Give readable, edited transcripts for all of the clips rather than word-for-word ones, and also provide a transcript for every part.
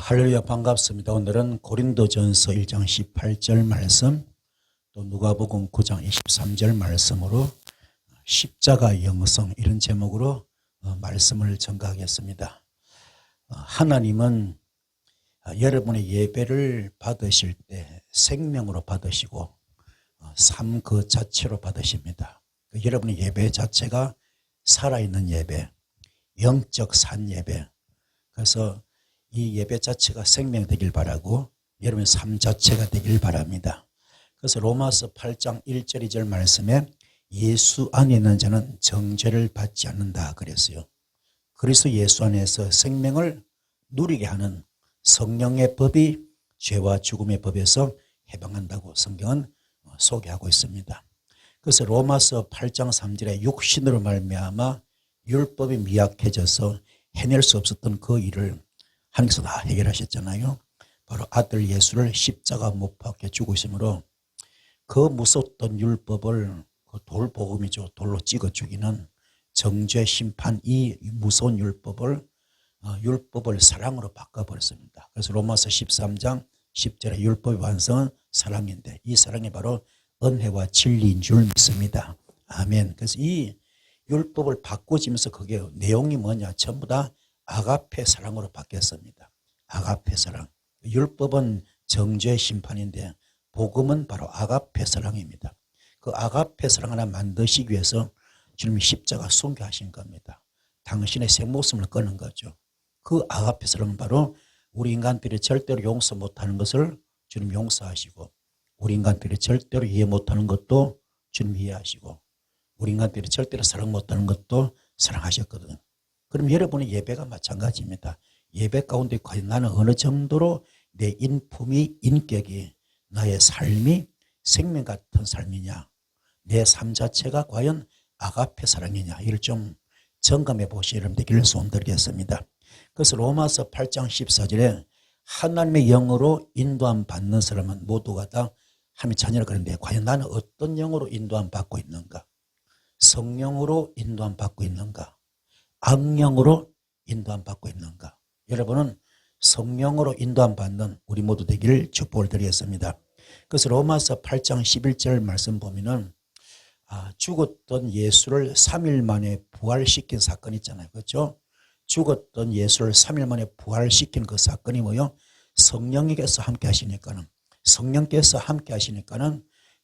할렐루야 반갑습니다. 오늘은 고린도전서 1장 18절 말씀 또 누가복음 9장 23절 말씀으로 십자가 영성 이런 제목으로 말씀을 전가하겠습니다. 하나님은 여러분의 예배를 받으실 때 생명으로 받으시고 삶 그 자체로 받으십니다. 여러분의 예배 자체가 살아있는 예배, 영적 산 예배. 그래서 이 예배 자체가 생명 되길 바라고 여러분의 삶 자체가 되길 바랍니다. 그래서 로마서 8장 1절 2절 말씀에 예수 안에 있는 자는 정죄를 받지 않는다 그랬어요. 그래서 예수 안에서 생명을 누리게 하는 성령의 법이 죄와 죽음의 법에서 해방한다고 성경은 소개하고 있습니다. 그래서 로마서 8장 3절에 육신으로 말미암아 율법이 미약해져서 해낼 수 없었던 그 일을 하나님께서 다 해결하셨잖아요. 바로 아들 예수를 십자가 못 박혀 죽으심으로 그 무섭던 율법을 그 돌복음이죠. 돌로 찍어 죽이는 정죄 심판 이 무서운 율법을 사랑으로 바꿔버렸습니다. 그래서 로마서 13장 10절에 율법의 완성은 사랑인데 이 사랑이 바로 은혜와 진리인 줄 믿습니다. 아멘. 그래서 이 율법을 바꿔지면서 그게 내용이 뭐냐 전부 다 아가페 사랑으로 바뀌었습니다. 아가페 사랑. 율법은 정죄 심판인데 복음은 바로 아가페 사랑입니다. 그 아가페 사랑 하나 만드시기 위해서 주님이 십자가 순교하신 겁니다. 당신의 새 목숨을 끊은 거죠. 그 아가페 사랑은 바로 우리 인간들이 절대로 용서 못하는 것을 주님 용서하시고 우리 인간들이 절대로 이해 못하는 것도 주님 이해하시고 우리 인간들이 절대로 사랑 못하는 것도 사랑하셨거든요. 그럼 여러분의 예배가 마찬가지입니다. 예배 가운데 과연 나는 어느 정도로 내 인품이 인격이 나의 삶이 생명 같은 삶이냐 내 삶 자체가 과연 아가페 사랑이냐 이를 좀 점검해 보시기 여러분 되기를 소원드리겠습니다. 그래서 로마서 8장 14절에 하나님의 영으로 인도함 받는 사람은 모두가 다 하나님의 자녀라 그러는데 과연 나는 어떤 영으로 인도함 받고 있는가? 성령으로 인도함 받고 있는가? 악령으로 인도함 받고 있는가? 여러분은 성령으로 인도함 받는 우리 모두 되기를 축복을 드리겠습니다. 그래서 로마서 8장 11절 말씀 보면은 죽었던 예수를 3일 만에 부활시킨 사건 있잖아요. 그렇죠? 죽었던 예수를 3일 만에 부활시킨 그 사건이 뭐요? 성령께서 함께 하시니까는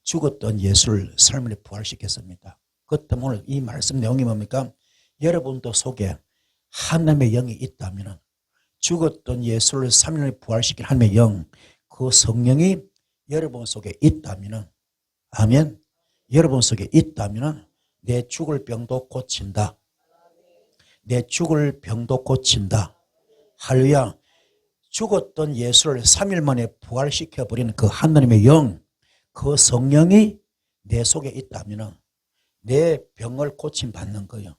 죽었던 예수를 3일 만에 부활시켰습니다. 그 때문에 오늘 이 말씀 내용이 뭡니까? 여러분도 속에 하나님의 영이 있다면 죽었던 예수를 3일 만에 부활시킨 하나님의 영, 그 성령이 여러분 속에 있다면 아멘. 여러분 속에 있다면 내 죽을 병도 고친다. 내 죽을 병도 고친다. 할렐루야. 죽었던 예수를 3일 만에 부활시켜버리는 그 하나님의 영, 그 성령이 내 속에 있다면 내 병을 고침받는 거예요.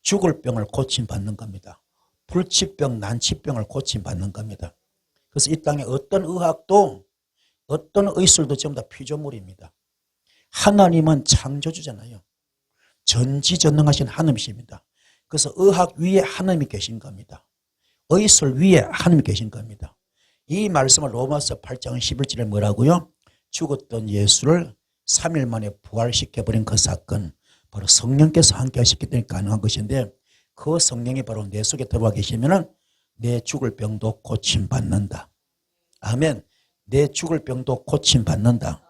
죽을 병을 고침받는 겁니다. 불치병, 난치병을 고침받는 겁니다. 그래서 이 땅에 어떤 의학도 어떤 의술도 전부 다 피조물입니다. 하나님은 창조주잖아요. 전지전능하신 하나님이십니다. 그래서 의학 위에 하나님이 계신 겁니다. 의술 위에 하나님이 계신 겁니다. 이 말씀을 로마서 8장 11절에 뭐라고요? 죽었던 예수를 3일 만에 부활시켜버린 그 사건 바로 성령께서 함께 하셨기 때문에 가능한 것인데 그 성령이 바로 내 속에 들어와 계시면 내 죽을 병도 고침받는다. 아멘. 내 죽을 병도 고침받는다.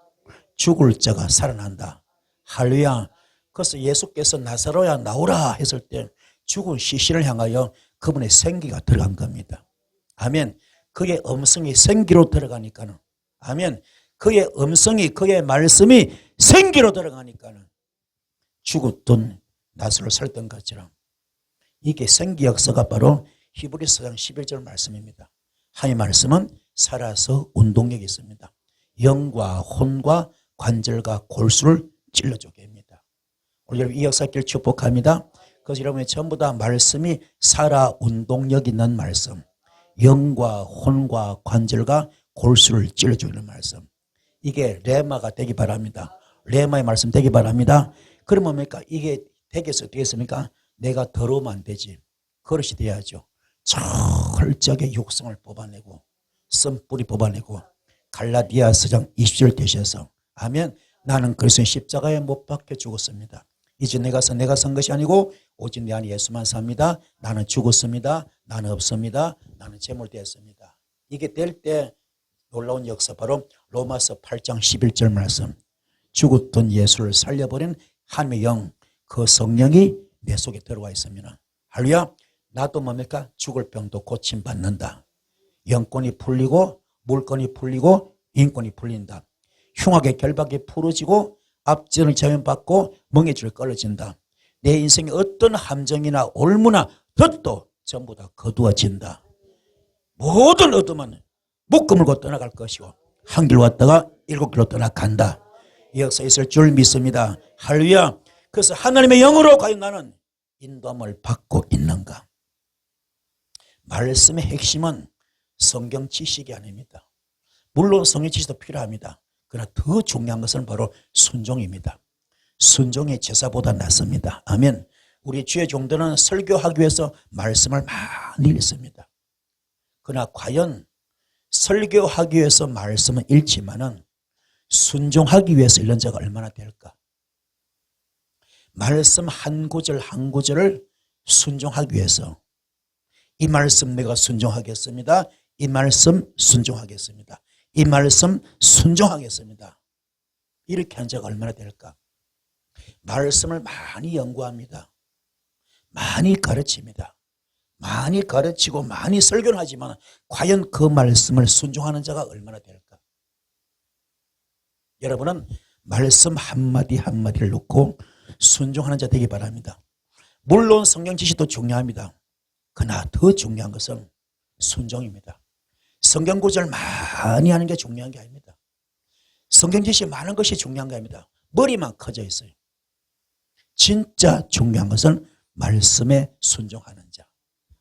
죽을 자가 살아난다. 할렐루야. 그래서 예수께서 나사로야 나오라 했을 때 죽은 시신을 향하여 그분의 생기가 들어간 겁니다. 아멘. 그의 음성이 생기로 들어가니까는 아멘. 그의 음성이 그의 말씀이 생기로 들어가니까는 죽었던 나사로를 살던 것처럼 이게 생기 역사가 바로 히브리서 4장 11절 말씀입니다. 하나님의 말씀은 살아서 운동력이 있습니다. 영과 혼과 관절과 골수를 찔러주게 합니다. 오늘 여러분 이 역사길 축복합니다. 그래서 여러분이 전부 다 말씀이 살아 운동력 있는 말씀, 영과 혼과 관절과 골수를 찔러주는 말씀, 이게 레마가 되기 바랍니다. 레마의 말씀 되기 바랍니다. 그러면 뭡니까? 이게 되겠어? 되겠습니까? 내가 더러우면 안 되지. 그릇이 돼야죠. 철저하게 육성을 뽑아내고 쓴뿌리 뽑아내고 갈라디아서장 20절 되셔서 아멘. 나는 그리스도의 십자가에 못 박혀 죽었습니다. 이제 내가 산 것이 아니고 오직 내 안에 예수만 삽니다. 나는 죽었습니다. 나는 없습니다. 나는 제물되었습니다. 이게 될 때 놀라운 역사 바로 로마서 8장 11절 말씀. 죽었던 예수를 살려버린 하나님의 영, 그 성령이 내 속에 들어와 있습니다. 할렐루야. 나도 뭡니까? 죽을 병도 고침받는다. 영권이 풀리고 물권이 풀리고 인권이 풀린다. 흉악의 결박이 풀어지고 앞전을 제면받고 멍에줄 끊어진다. 내 인생의 어떤 함정이나 올무나 덫도 전부 다 거두어진다. 모든 어둠은 묶어물고 떠나갈 것이고 한 길 왔다가 7길로 떠나간다. 이 역사에 있을 줄 믿습니다. 할렐루야. 그래서 하나님의 영으로 과연 나는 인도함을 받고 있는가? 말씀의 핵심은 성경 지식이 아닙니다. 물론 성경 지식도 필요합니다. 그러나 더 중요한 것은 바로 순종입니다. 순종이 제사보다 낫습니다. 아멘. 우리 주의 종들은 설교하기 위해서 말씀을 많이 읽습니다. 그러나 과연 설교하기 위해서 말씀은 읽지만은 순종하기 위해서 읽는 자가 얼마나 될까? 말씀 한 구절 한 구절을 순종하기 위해서 이 말씀 내가 순종하겠습니다. 이 말씀 순종하겠습니다. 이 말씀 순종하겠습니다. 이렇게 한 자가 얼마나 될까? 말씀을 많이 연구합니다. 많이 가르칩니다. 많이 가르치고 많이 설교를 하지만 과연 그 말씀을 순종하는 자가 얼마나 될까? 여러분은 말씀 한마디 한마디를 놓고 순종하는 자 되기 바랍니다. 물론 성경 지식도 중요합니다. 그러나 더 중요한 것은 순종입니다. 성경 구절 많이 하는 게 중요한 게 아닙니다. 성경 지식이 많은 것이 중요한 게 아닙니다. 머리만 커져 있어요. 진짜 중요한 것은 말씀에 순종하는 자.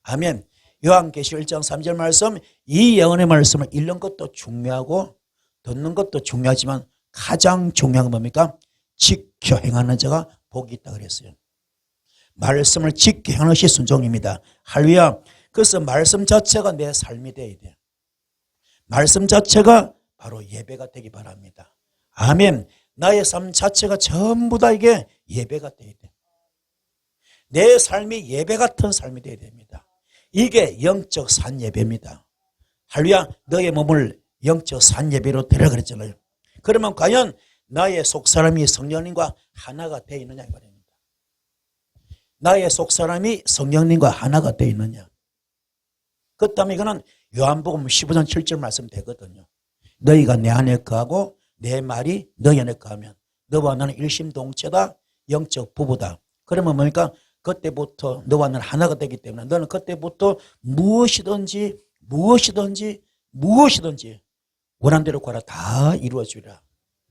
아멘. 요한계시록 1장 3절 말씀, 이 영혼의 말씀을 읽는 것도 중요하고 듣는 것도 중요하지만 가장 중요한 건 뭡니까? 지켜 행하는 자가 복이 있다 그랬어요. 말씀을 지켜 행하는 것이 순종입니다. 할렐루야. 그래서 말씀 자체가 내 삶이 되어야 돼요. 말씀 자체가 바로 예배가 되기 바랍니다. 아멘. 나의 삶 자체가 전부 다 이게 예배가 되어야 돼요. 내 삶이 예배 같은 삶이 되어야 됩니다. 이게 영적 산예배입니다. 할렐루야. 너의 몸을 영적 산예배로 드려 그랬잖아요. 그러면 과연 나의 속사람이 성령님과 하나가 되어 있느냐 이 말입니다. 나의 속사람이 성령님과 하나가 되어 있느냐. 그렇다면 이거는 요한복음 15장 7절 말씀 되거든요. 너희가 내 안에 거하고 내 말이 너희 안에 거하면 너와 나는 일심동체다. 영적 부부다. 그러면 뭡니까? 그때부터 너와 나는 하나가 되기 때문에 너는 그때부터 무엇이든지 원하는 대로 구하라 다 이루어주리라.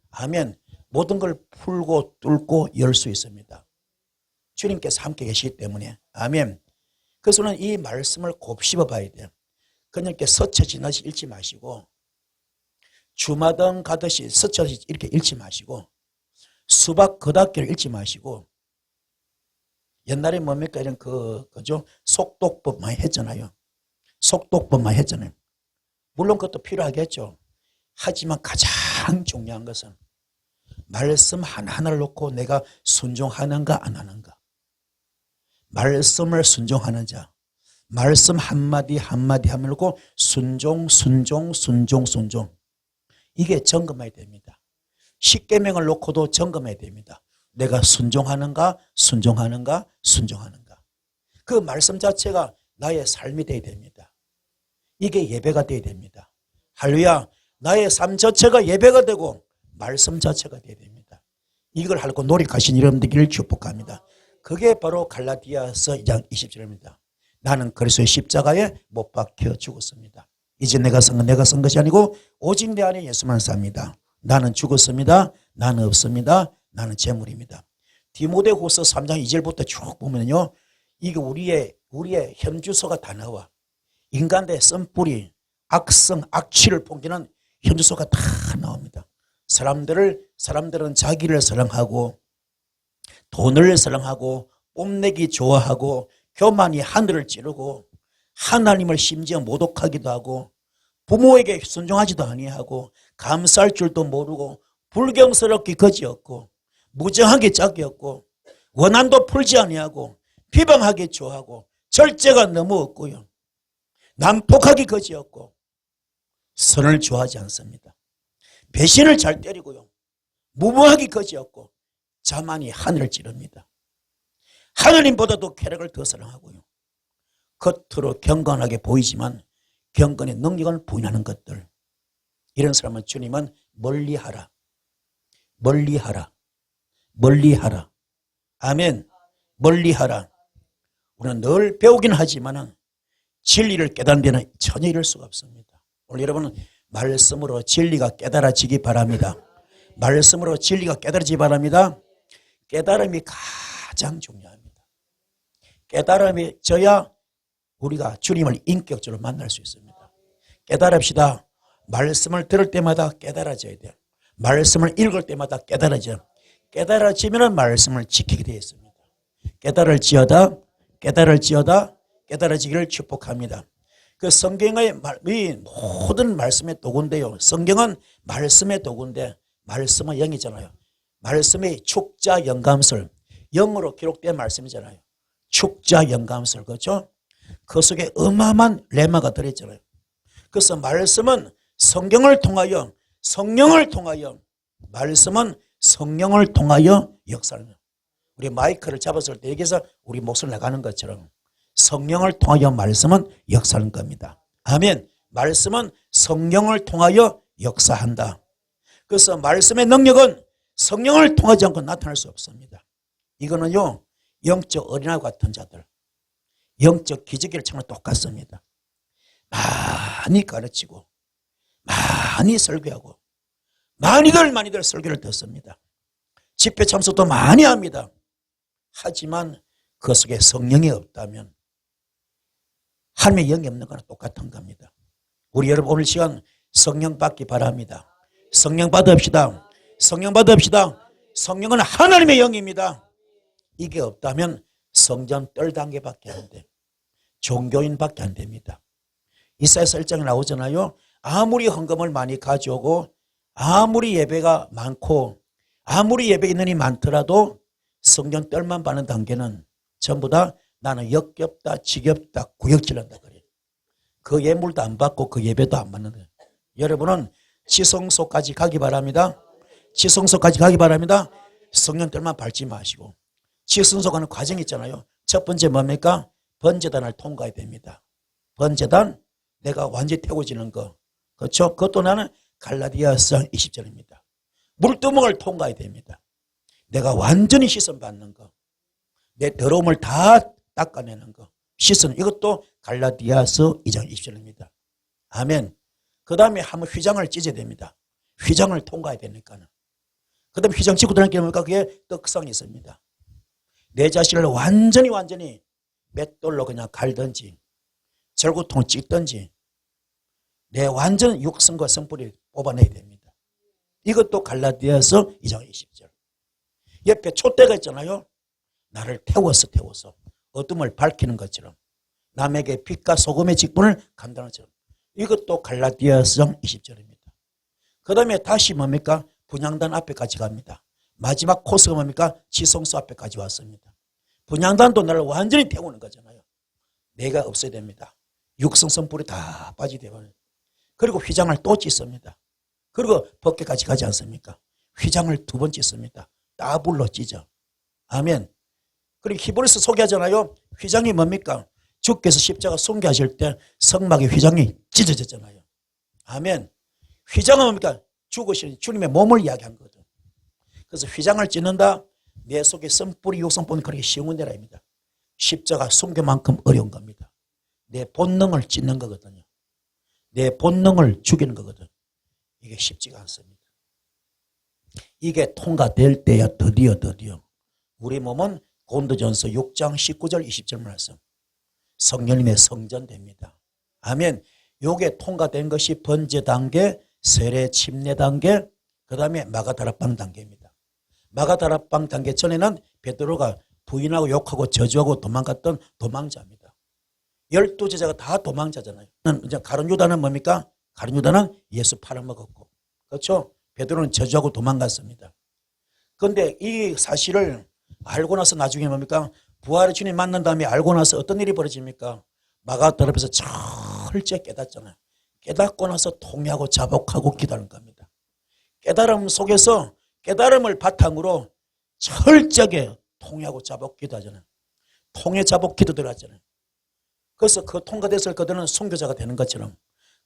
아멘. 모든 걸 풀고 뚫고 열 수 있습니다. 주님께서 함께 계시기 때문에. 아멘. 그래서는 이 말씀을 곱씹어 봐야 돼요. 그냥 이렇게 스쳐 지나시 읽지 마시고 주마등 가듯이 스쳐 이렇게 읽지 마시고 수박 겉핥기를 읽지 마시고 옛날에 뭡니까 이런 그죠 속독법 많이 했잖아요. 속독법 많이 했잖아요. 물론 그것도 필요하겠죠. 하지만 가장 중요한 것은 말씀 하나하나를 놓고 내가 순종하는가 안 하는가. 말씀을 순종하는 자. 말씀 한마디 한마디 하면 놓고 순종. 이게 점검해야 됩니다. 십계명을 놓고도 점검해야 됩니다. 내가 순종하는가. 그 말씀 자체가 나의 삶이 되어야 됩니다. 이게 예배가 되어야 됩니다. 할렐루야. 나의 삶 자체가 예배가 되고 말씀 자체가 되어야 됩니다. 이걸 하려고 노력하신 여러분들을 축복합니다. 그게 바로 갈라디아서 2장 20절입니다. 나는 그리스도의 십자가에 못 박혀 죽었습니다. 이제 내가 산 것이 아니고 오직 내 안에 예수만 삽니다. 나는 죽었습니다. 나는 없습니다. 나는 재물입니다. 디모데후서 3장 2절부터 쭉 보면요. 이게 우리의 현주소가 다 나와. 인간의 쓴뿌리, 악성, 악취를 풍기는 현주소가 다 나옵니다. 사람들은 자기를 사랑하고 돈을 사랑하고 뽐내기 좋아하고 교만이 하늘을 찌르고 하나님을 심지어 모독하기도 하고 부모에게 순종하지도 아니하고 감사할 줄도 모르고 불경스럽게 거지였고 무정하게 짝이었고 원한도 풀지 아니하고 비방하기 좋아하고 절제가 너무 없고요. 난폭하기 거지였고 선을 좋아하지 않습니다. 배신을 잘 때리고요. 무모하기 거지였고 자만이 하늘을 찌릅니다. 하나님보다도 쾌락을 더 사랑하고요. 겉으로 경건하게 보이지만 경건의 능력을 부인하는 것들. 이런 사람은 주님은 멀리하라. 멀리하라. 멀리하라. 아멘. 멀리하라. 우리는 늘 배우긴 하지만 진리를 깨닫는 데는 전혀 이럴 수가 없습니다. 오늘 여러분은 말씀으로 진리가 깨달아지기 바랍니다. 말씀으로 진리가 깨달아지기 바랍니다. 깨달음이 가장 중요합니다. 깨달음이 져야 우리가 주님을 인격적으로 만날 수 있습니다. 깨달읍시다. 말씀을 들을 때마다 깨달아져야 돼요. 말씀을 읽을 때마다 깨달아져요. 깨달아지면 말씀을 지키게 되어 있습니다. 깨달을지어다, 깨달을지어다, 깨달아지기를 축복합니다. 그 성경의 모든 말씀의 도구인데요. 성경은 말씀의 도구인데 말씀은 영이잖아요. 말씀의 축자 영감설, 영으로 기록된 말씀이잖아요. 축자 영감설, 그렇죠? 그 속에 어마어마한 레마가 들어있잖아요. 그래서 말씀은 성경을 통하여, 성령을 통하여, 말씀은 성령을 통하여 역사하는, 우리 마이크를 잡았을 때 여기서 우리 목소리 나가는 것처럼 성령을 통하여 말씀은 역사하는 겁니다. 아멘. 말씀은 성령을 통하여 역사한다. 그래서 말씀의 능력은 성령을 통하지 않고 나타날 수 없습니다. 이거는요, 영적 어린아이 같은 자들, 영적 기저귀를 차면 똑같습니다. 많이 가르치고 많이 설교하고 많이들 설교를 듣습니다. 집회 참석도 많이 합니다. 하지만 그 속에 성령이 없다면 하나님의 영이 없는 거나 똑같은 겁니다. 우리 여러분 오늘 시간 성령 받기 바랍니다. 성령 받읍시다. 성령 받읍시다. 성령은 하나님의 영입니다. 이게 없다면 성전 뜰 단계밖에 안 돼. 종교인밖에 안 됩니다. 이사야서 1장에 나오잖아요. 아무리 헌금을 많이 가져오고 아무리 예배가 많고 아무리 예배 인원이 많더라도 성전 뜰만 받는 단계는 전부 다 나는 역겹다, 지겹다, 구역질한다 그래요. 그 예물도 안 받고 그 예배도 안 받는 거예요. 여러분은 지성소까지 가기 바랍니다. 지성소까지 가기 바랍니다. 성전 뜰만 밟지 마시고. 지성소 가는 과정이 있잖아요. 첫 번째 뭡니까? 번제단을 통과해야 됩니다. 번제단, 내가 완전히 태워지는 거. 그렇죠? 그것도 나는 갈라디아서 20절입니다. 물두멍을 통과해야 됩니다. 내가 완전히 씻음 받는 거. 내 더러움을 다 닦아내는 거. 씻은 이것도 갈라디아서 2장 20절입니다. 아멘. 그 다음에 한번 휘장을 찢어야 됩니다. 휘장을 통과해야 되니까는. 그 다음에 휘장 찢고 들어가는 게 뭡니까? 그게 떡상이 있습니다. 내 자신을 완전히 맷돌로 그냥 갈든지 절구통을 찢든지 내 완전 육성과 성불이 뽑아내야 됩니다. 이것도 갈라디아서 2장 20절. 옆에 촛대가 있잖아요. 나를 태워서 어둠을 밝히는 것처럼 남에게 빛과 소금의 직분을 감당하는 것처럼 이것도 갈라디아서 20절입니다. 그 다음에 다시 뭡니까? 분향단 앞에까지 갑니다. 마지막 코스가 뭡니까? 지성소 앞에까지 왔습니다. 분향단도 나를 완전히 태우는 거잖아요. 내가 없어야 됩니다. 육성성불이 다 빠지게 되어요. 그리고 휘장을 또 찢습니다. 그리고 법궤까지 가지 않습니까? 휘장을 2번 찢습니다. 따블로 찢어. 아멘. 그리고 히브리서 소개하잖아요. 휘장이 뭡니까? 주께서 십자가 순교하실 때 성막의 휘장이 찢어졌잖아요. 아멘. 휘장은 뭡니까? 죽으신 주님의 몸을 이야기한 거거든. 그래서 휘장을 찢는다. 내 속에 성뿌리 육성뿌리 그렇게 쉬운 문제라 입니다. 십자가 순교만큼 어려운 겁니다. 내 본능을 찢는 거거든요. 내 본능을 죽이는 거거든. 이게 쉽지가 않습니다. 이게 통과될 때야 드디어 우리 몸은 고린도전서 6장 19절 20절 말씀 성령님의 성전됩니다. 아멘. 요게 통과된 것이 번제 단계, 세례 침례 단계, 그 다음에 마가다락방 단계입니다. 마가다락방 단계 전에는 베드로가 부인하고 욕하고 저주하고 도망갔던 도망자입니다. 12 제자가 다 도망자잖아요. 이제 가룟 유다는 뭡니까? 가룟 유다는 예수 팔아먹었고, 그렇죠? 베드로는 저주하고 도망갔습니다. 그런데 이 사실을 알고 나서 나중에 뭡니까? 부활의 주님 만난 다음에 알고 나서 어떤 일이 벌어집니까? 마가다라 앞에서 철저히 깨닫잖아요. 깨닫고 나서 통회하고 자복하고 기도하는 겁니다. 깨달음 속에서 깨달음을 바탕으로 철저하게 통회하고 자복 기도하잖아요. 통회 자복 기도들 하잖아요. 그래서 그 통과됐을 그들은 순교자가 되는 것처럼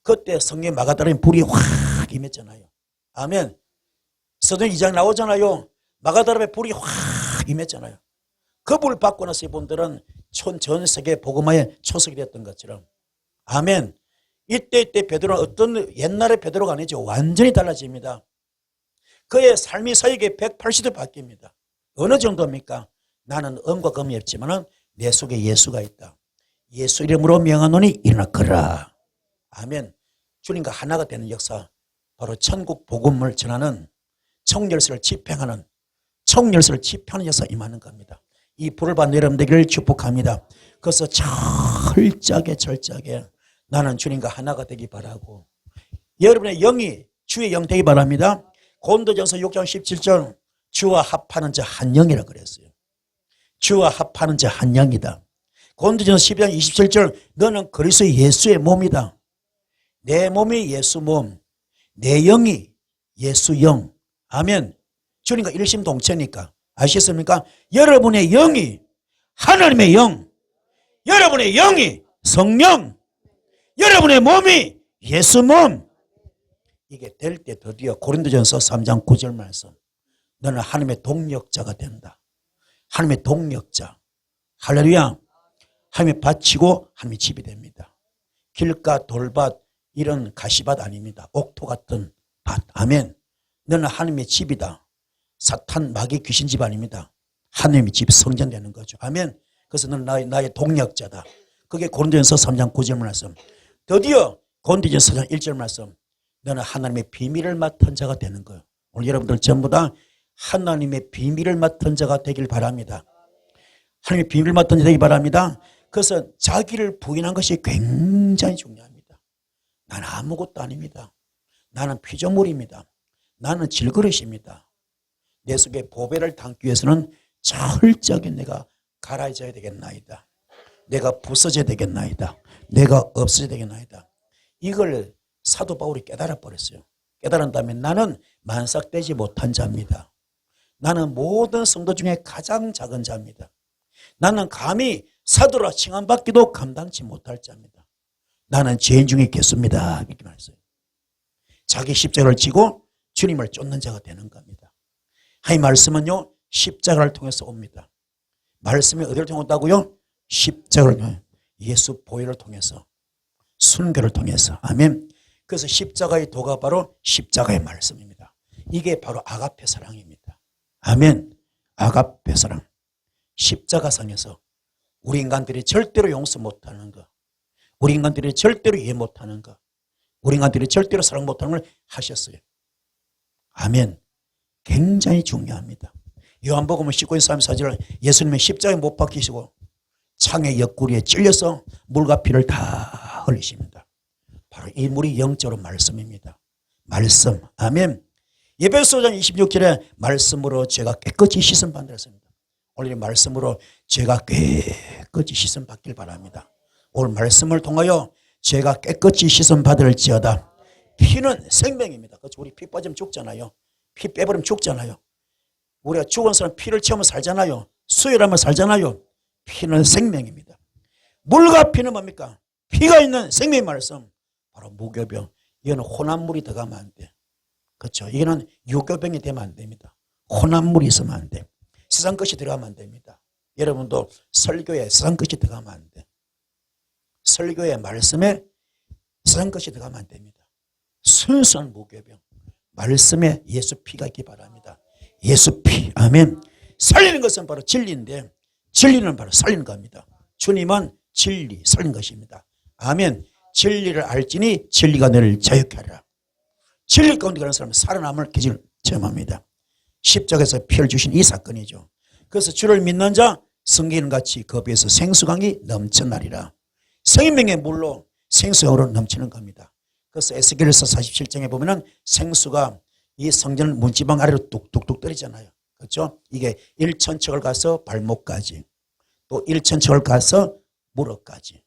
그때 성령 마가다라에 불이 확 임했잖아요. 아멘. 서든 2장 나오잖아요. 마가다라에 불이 확 임했잖아요. 그 불 받고 나서 이분들은 전 세계 복음화의 초석이 됐던 것처럼. 아멘. 이때 베드로는 어떤 옛날의 베드로가 아니죠. 완전히 달라집니다. 그의 삶이 사역에 180도 바뀝니다. 어느 정도입니까? 나는 음과 금이 없지만 내 속에 예수가 있다. 예수 이름으로 명하노니 일어나 걸으라. 아멘. 주님과 하나가 되는 역사, 바로 천국 복음을 전하는 청열서를 집행하는 역사 임하는 겁니다. 이 불을 받는 여러분 되기를 축복합니다. 그래서 철저하게 나는 주님과 하나가 되기 바라고, 여러분의 영이 주의 영 되기 바랍니다. 고린도전서 6장 17절 주와 합하는 자 한 영이라 그랬어요. 주와 합하는 자 한 영이다. 고린도전서 12장 27절 너는 그리스도 예수의 몸이다. 내 몸이 예수 몸, 내 영이 예수 영. 아멘. 주님과 일심동체니까. 아시겠습니까? 여러분의 영이 하나님의 영, 여러분의 영이 성령, 여러분의 몸이 예수 몸. 이게 될 때 드디어 고린도전서 3장 9절 말씀, 너는 하나님의 동력자가 된다. 하나님의 동력자. 할렐루야. 하나님의 밭이고 하나님의 집이 됩니다. 길가 돌밭 이런 가시밭 아닙니다. 옥토 같은 밭. 아멘. 너는 하나님의 집이다. 사탄 마귀 귀신 집 아닙니다. 하나님의 집 성전 되는 거죠. 아멘. 그래서 너는 나의 동력자다. 그게 고린도전서 3장 9절 말씀. 드디어 고린도전서 4장 1절 말씀, 너는 하나님의 비밀을 맡은 자가 되는 거예요. 오늘 여러분들 전부 다 하나님의 비밀을 맡은 자가 되길 바랍니다. 하나님의 비밀을 맡은 자 되길 바랍니다. 그래서 자기를 부인한 것이 굉장히 중요합니다. 나는 아무것도 아닙니다. 나는 피조물입니다. 나는 질그릇입니다. 내 속에 보배를 담기 위해서는 철저하게 내가 갈아져야 되겠나이다. 내가 부서져야 되겠나이다. 내가 없어져야 되겠나이다. 이걸 사도 바울이 깨달아 버렸어요. 깨달은 다음에 나는 만삭되지 못한 자입니다. 나는 모든 성도 중에 가장 작은 자입니다. 나는 감히 사도라 칭함받기도 감당치 못할 자입니다. 나는 죄인 중에 개수입니다. 이렇게 말했어요. 자기 십자가를 지고 주님을 쫓는 자가 되는 겁니다. 이 말씀은요, 십자가를 통해서 옵니다. 말씀이 어디를 통해 온다고요? 십자가를 통해, 예수 보혈을 통해서, 순교를 통해서. 아멘. 그래서 십자가의 도가 바로 십자가의 말씀입니다. 이게 바로 아가페 사랑입니다. 아멘. 아가페 사랑. 십자가상에서 우리 인간들이 절대로 용서 못하는 것, 우리 인간들이 절대로 이해 못하는 것, 우리 인간들이 절대로 사랑 못하는 걸 하셨어요. 아멘. 굉장히 중요합니다. 요한복음 19장 34절 예수님의 십자가에 못 박히시고 창의 옆구리에 찔려서 물과 피를 다 흘리십니다. 바로 이 물이 영적으로 말씀입니다. 말씀. 아멘. 에베소서 26절에 말씀으로 제가 깨끗이 씻음 받으라 했습니다. 오늘 이 말씀으로 제가 깨끗이 씻음 받길 바랍니다. 오늘 말씀을 통하여 제가 깨끗이 씻음 받을지어다. 피는 생명입니다. 그렇죠? 우리 피 빠지면 죽잖아요. 피 빼버리면 죽잖아요. 우리가 죽은 사람 피를 채우면 살잖아요. 수혈하면 살잖아요. 피는 생명입니다. 물과 피는 뭡니까? 피가 있는 생명의 말씀, 바로 무교병. 이거는 혼합물이 들어가면 안 돼. 그렇죠? 이거는 유교병이 되면 안 됩니다. 혼합물이 있으면 안 돼. 세상 것이 들어가면 안 됩니다. 여러분도 설교에 세상 것이 들어가면 안 돼. 설교의 말씀에 세상 것이 들어가면 안 됩니다. 순수한 무교병. 말씀에 예수 피가 있기 바랍니다. 예수 피. 아멘. 살리는 것은 바로 진리인데 진리는 바로 살리는 겁니다. 주님은 진리, 살리는 것입니다. 아멘. 진리를 알지니 진리가 너를 자유케 하리라. 진리 가운데 가는 사람은 살아남을 기질을 체험합니다. 십자가에서 피를 주신 이 사건이죠. 그래서 주를 믿는 자 성경같이 그 배에서 생수강이 넘쳐나리라. 생명의 물로 생수형으로 넘치는 겁니다. 그래서 에스겔서 47장에 보면은 생수가 이 성전 문지방 아래로 뚝뚝뚝 떨어지잖아요. 그렇죠? 이게 1,000척을 가서 발목까지, 또 1,000척을 가서 무릎까지,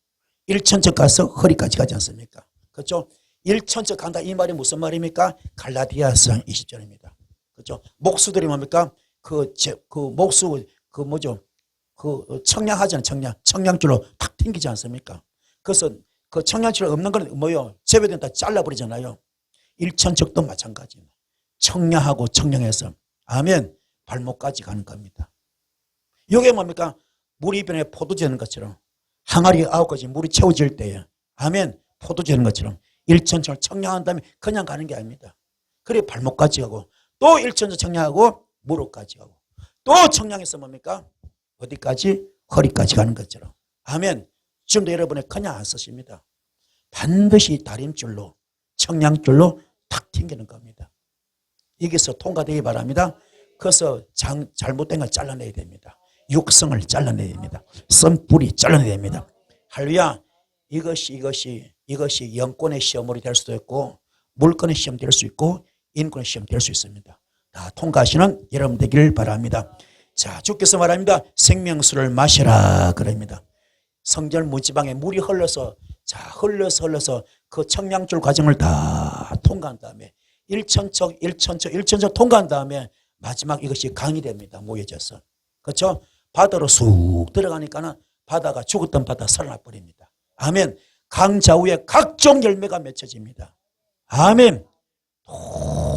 1,000척 가서 허리까지 가지 않습니까? 그렇죠? 1,000척 간다 이 말이 무슨 말입니까? 갈라디아서 20절입니다. 그렇죠? 목수들이 뭡니까? 목수 청량하잖아요. 청량줄로 탁 튕기지 않습니까? 그래서 그 청량줄 없는 건 뭐요? 재배된 다 잘라버리잖아요. 1,000척도 마찬가지입니다. 청량하고 청량해서 아멘 발목까지 가는 겁니다. 이게 뭡니까? 물이 변해 포도주 되는 것처럼 항아리 9가지 물이 채워질 때에 아멘 포도주 되는 것처럼 1,000척을 청량한 다음에 그냥 가는 게 아닙니다. 그래 발목까지 가고 또 1,000척 청량하고 무릎까지 가고 또 청량해서 뭡니까? 어디까지? 허리까지 가는 것처럼 아멘. 지금도 여러분이 그냥 안 쓰십니다. 반드시 다림줄로 청량줄로 탁 튕기는 겁니다. 여기서 통과되기 바랍니다. 그래서 잘못된 걸 잘라내야 됩니다. 육성을 잘라내야 됩니다. 썬뿌리 잘라내야 됩니다. 할렐루야. 이것이 영권의 시험으로 될 수도 있고 물권의 시험 될 수 있고 인권의 시험 될 수 있습니다. 다 통과하시는 여러분 되기를 바랍니다. 자, 주께서 말합니다. 생명수를 마시라 그럽니다. 성전 문지방에 물이 흘러서 그 청량줄 과정을 다 통과한 다음에 1,000척 통과한 다음에 마지막 이것이 강이 됩니다. 모여져서. 그렇죠? 바다로 쑥 들어가니까는 바다가 죽었던 바다 살아나 버립니다. 아멘. 강 좌우에 각종 열매가 맺혀집니다. 아멘.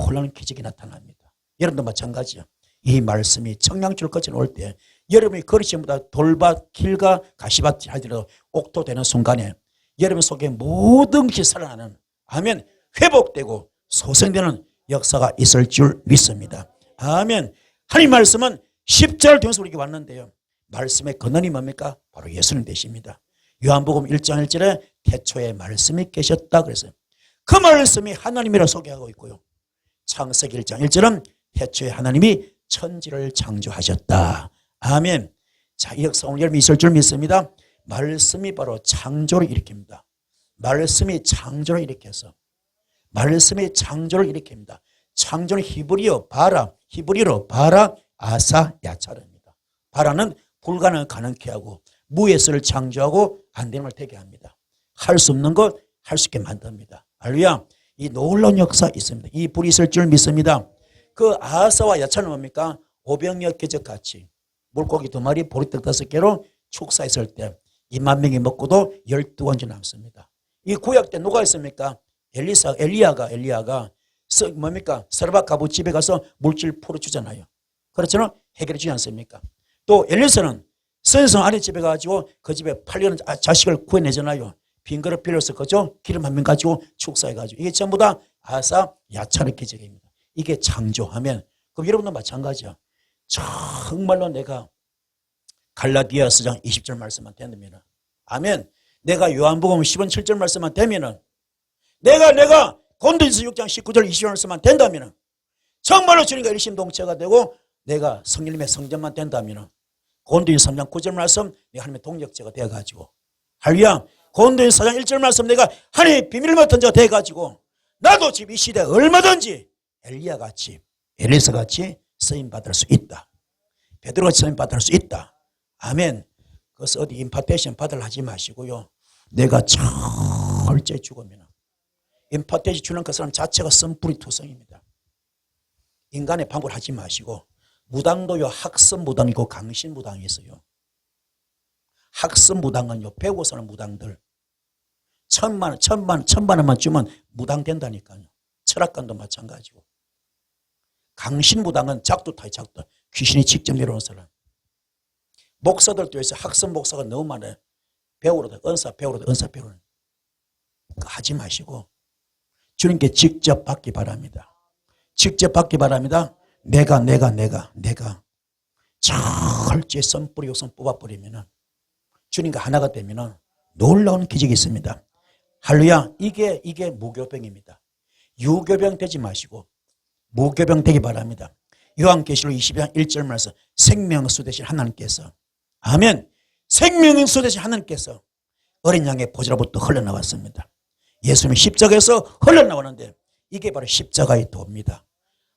놀라운 기적이 나타납니다. 여러분도 마찬가지요. 이 말씀이 청량줄 거쳐 올 때 여러분이 거리심보다 돌밭, 길가, 가시밭 할지라도 옥토되는 순간에 여러분 속에 모든 것이 살아나는 아멘 회복되고 소생되는 역사가 있을 줄 믿습니다. 아멘. 하나님 말씀은 십자를 통해서 우리에게 왔는데요. 말씀의 근원이 뭡니까? 바로 예수님 되십니다. 요한복음 1장 1절에 태초에 말씀이 계셨다 그랬어요. 그 말씀이 하나님이라 소개하고 있고요. 창세기 1장 1절은 태초에 하나님이 천지를 창조하셨다. 아멘. 자, 이 역사 오늘 여러분이 있을 줄 믿습니다. 말씀이 바로 창조를 일으킵니다. 말씀이 창조를 일으켜서 말씀이 창조를 일으킵니다. 창조는 히브리어로 바라 아사 야차르입니다. 바라는 불가능을 가능케 하고 무에서를 창조하고 안 되는 걸 되게 합니다. 할 수 없는 것 할 수 있게 만듭니다. 할렐루야. 이 놀라운 역사 있습니다. 이 불이 있을 줄 믿습니다. 그 아사와 야차는 뭡니까? 오병이어 기적같이 물고기 2마리 보리떡 5개로 축사했을 때 2만 명이 먹고도 12원째 남습니다. 이 구약 때 누가 있습니까? 엘리야가 뭡니까? 사르밧 가부 집에 가서 물질 풀어주잖아요. 그렇잖아요. 해결해 주지 않습니까? 또 엘리사는 선성 아내 집에 가지고 그 집에 팔려는 자식을 구해내잖아요. 빈 그릇 빌려서 그죠? 기름 한 명 가지고 축사해가지고 이게 전부 다 아사 야차르 기적입니다. 이게 창조하면 그럼 여러분도 마찬가지야. 정말로 내가 갈라디아서 20절 말씀만 된다면 아멘. 내가 요한복음 10장 7절 말씀만 되면은 내가 고린도전서 6장 19절 20절 말씀만 된다면 정말로 주님과 일심동체가 되고 내가 성령님의 성전만 된다면 고린도전서 3장 9절 말씀 내가 하나님의 동력자가 되어가지고 할렐루야. 고린도전서 4장 1절 말씀 내가 하나님의 비밀을 맡은 자가 되어가지고 나도 지금 이 시대에 얼마든지 엘리야같이 엘리사같이 쓰임받을 수 있다. 베드로같이 쓰임받을 수 있다. 아멘. 그래서 어디 임파테이션 받으려 하지 마시고요. 내가 철저히 죽으면 임파테이션 주는 그 사람 자체가 썬뿌리 투성입니다. 인간의 방법을 하지 마시고 무당도요. 학습 무당이고 강신 무당이 있어요. 학습 무당은요. 배우고 사는 무당들 천만 원만 주면 무당 된다니까요. 철학관도 마찬가지고. 강신 무당은 작두타의 작두. 귀신이 직접 내려오는 사람. 목사들도 요새 학습 목사가 너무 많아요. 배우로도 은사 배우로도 하지 마시고 주님께 직접 받기 바랍니다. 직접 받기 바랍니다. 내가 철저히 썬뿌리 욕성 뽑아버리면은 주님과 하나가 되면은 놀라운 기적이 있습니다. 할렐루야. 이게 무교병입니다. 유교병 되지 마시고 무교병 되기 바랍니다. 요한계시록 22장 1절 말씀 생명수 되신 하나님께서 아멘. 생명수 되신 하나님께서 어린 양의 보좌로부터 흘러나왔습니다. 예수님이 십자가에서 흘러나오는데 이게 바로 십자가의 도입니다.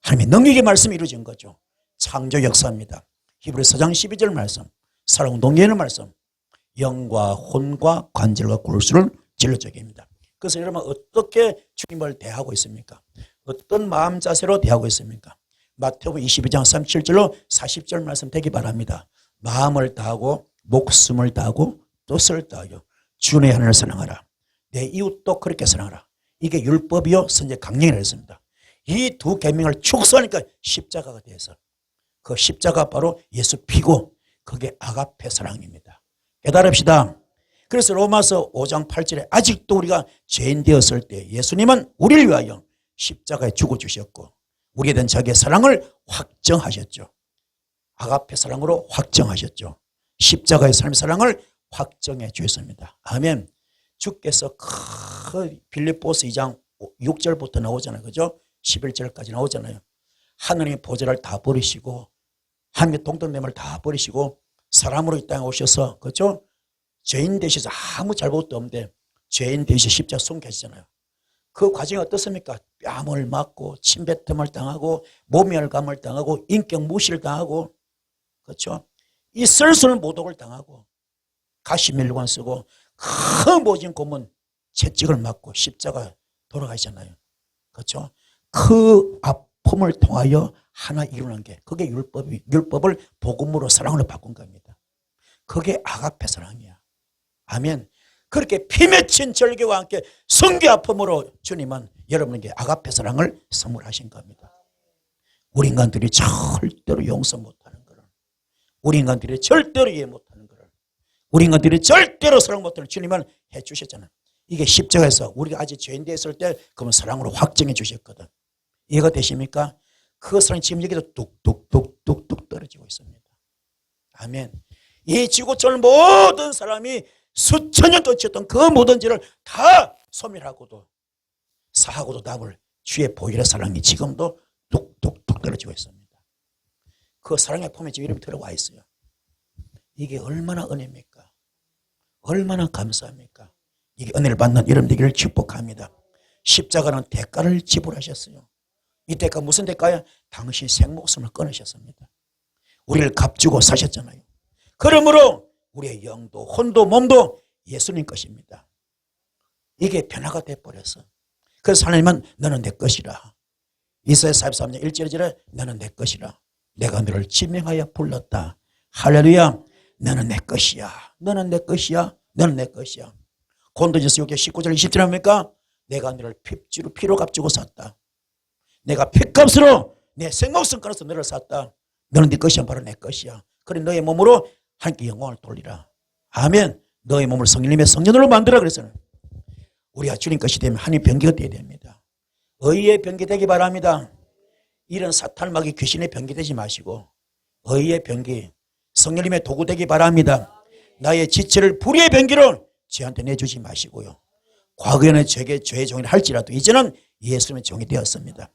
하나님의 능력의 말씀이 이루어진 거죠. 창조 역사입니다. 히브리서 4장 12절 말씀, 사랑 동계는 말씀, 영과 혼과 관절과 골수를 진로적입니다. 그래서 여러분 어떻게 주님을 대하고 있습니까? 어떤 마음 자세로 대하고 있습니까? 마태복음 22장 37절로 40절 말씀 되기 바랍니다. 마음을 다하고 목숨을 다하고 뜻을 다하여 주의 하나님을 사랑하라. 내 이웃도 그렇게 사랑하라. 이게 율법이요 선제 강령이라 했습니다. 이 두 계명을 축소하니까 십자가가 돼서 그 십자가 바로 예수 피고 그게 아가페 사랑입니다. 깨달읍시다. 그래서 로마서 5장 8절에 아직도 우리가 죄인 되었을 때 예수님은 우리를 위하여 십자가에 죽어주셨고 우리에 대한 자기의 사랑을 확정하셨죠. 아가페 사랑으로 확정하셨죠. 십자가의 삶의 사랑을 확정해 주셨습니다. 아멘. 주께서 그 빌립보서 2장 6절부터 나오잖아요. 그죠? 11절까지 나오잖아요. 하느님의 보좌를 다 버리시고 하나님의 동등됨을 다 버리시고 사람으로 이 땅에 오셔서 그죠? 죄인 되셔서 아무 잘못도 없는데 죄인 되셔서 십자가 숨겨지잖아요. 그 과정이 어떻습니까? 뺨을 맞고 침뱉음을 당하고 모멸감을 당하고 인격 무시를 당하고 그렇죠? 이 쓸쓸한 모독을 당하고 가시멜로관 쓰고 큰 모진 고문 채찍을 맞고 십자가 돌아가시잖아요. 그렇죠? 그 아픔을 통하여 하나 이루는 게 그게 율법을 복음으로 사랑으로 바꾼 겁니다. 그게 아가페 사랑이야. 아멘. 그렇게 피 맺힌 절개와 함께 성교 아픔으로 주님은 여러분에게 아가페 사랑을 선물하신 겁니다. 우리 인간들이 절대로 용서 못하는 거를, 우리 인간들이 절대로 이해 못하는 거를, 우리 인간들이 절대로 사랑 못하는 주님은 해주셨잖아요. 이게 십자가에서 우리가 아직 죄인 되었을 때 그러면 사랑으로 확정해 주셨거든. 이해가 되십니까? 그 사랑이 지금 여기도 뚝뚝뚝뚝뚝 떨어지고 있습니다. 아멘. 이 지구촌 모든 사람이 수천 년 동안 지었던 그 모든 죄를 다 소멸하고도 사하고도 답을 주의 보혈의 사랑이 지금도 뚝뚝뚝 떨어지고 있습니다. 그 사랑의 품에 지금 이름이 들어와 있어요. 이게 얼마나 은혜입니까? 얼마나 감사합니까? 이게 은혜를 받는 여러분 되기를 축복합니다. 십자가는 대가를 지불하셨어요. 이 대가 무슨 대가야? 당신 생목숨을 끊으셨습니다. 우리를 값주고 사셨잖아요. 그러므로 우리의 영도 혼도 몸도 예수님 것입니다. 이게 변화가 돼버렸어. 그래서 하나님은 너는 내 것이라. 이사야 43장 1절에 너는 내 것이라. 내가 너를 지명하여 불렀다. 할렐루야. 너는 내 것이야. 너는 내 것이야. 너는 내 것이야. 고린도전서 6장 19절 20절 합니까? 내가 너를 피로 값주고 샀다. 내가 핏값으로 내 생목숨 끊어서 너를 샀다. 너는 네 것이야. 바로 내 것이야. 그래 너의 몸으로 하나님께 영광을 돌리라. 아멘. 너의 몸을 성령님의 성전으로 만들어 그랬어요. 우리가 주님 것이 되면 하나님 병기가 되어야 됩니다. 의의 병기 되기 바랍니다. 이런 사탄마귀 귀신의 병기 되지 마시고 의의 병기 성령님의 도구 되기 바랍니다. 나의 지체를 불의의 병기로 저한테 내주지 마시고요. 과거에는 제게 죄의 종이라 할지라도 이제는 예수님의 종이 되었습니다.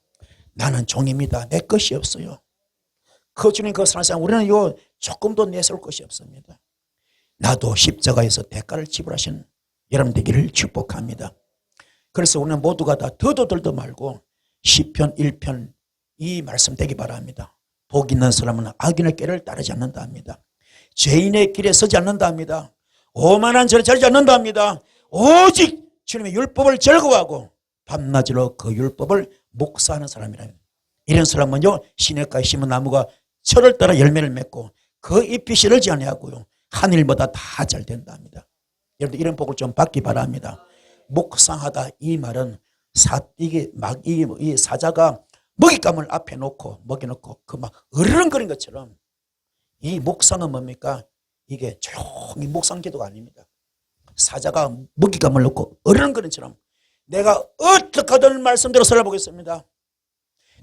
나는 종입니다. 내 것이 없어요. 그 주님 그 사랑상 우리는 요 조금도 내세울 것이 없습니다. 나도 십자가에서 대가를 지불하신 여러분 되기를 축복합니다. 그래서 우리는 모두가 다 더도 말고 시편 1편 이 말씀 되기 바랍니다. 복 있는 사람은 악인의 길을 따르지 않는다 합니다. 죄인의 길에 서지 않는다 합니다. 오만한 죄를 저지르지 않는다 합니다. 오직 주님의 율법을 즐거워하고 밤낮으로 그 율법을 목사하는 사람이랍니다. 이런 사람은요 시냇가에 심은 나무가 철을 따라 열매를 맺고 그 잎이 시들지 아니하고요 하늘보다 다 잘 된다 합니다. 여러분들 이런 복을 좀 받기 바랍니다. 묵상하다 이 말은 이 사자가 먹잇감을 앞에 놓고 먹여놓고 그 막 으르렁거리는 것처럼 이 묵상은 뭡니까? 이게 조용히 묵상 기도가 아닙니다. 사자가 먹잇감을 놓고 으르렁거리는 것처럼 내가 어떻게든 말씀대로 살아보겠습니다.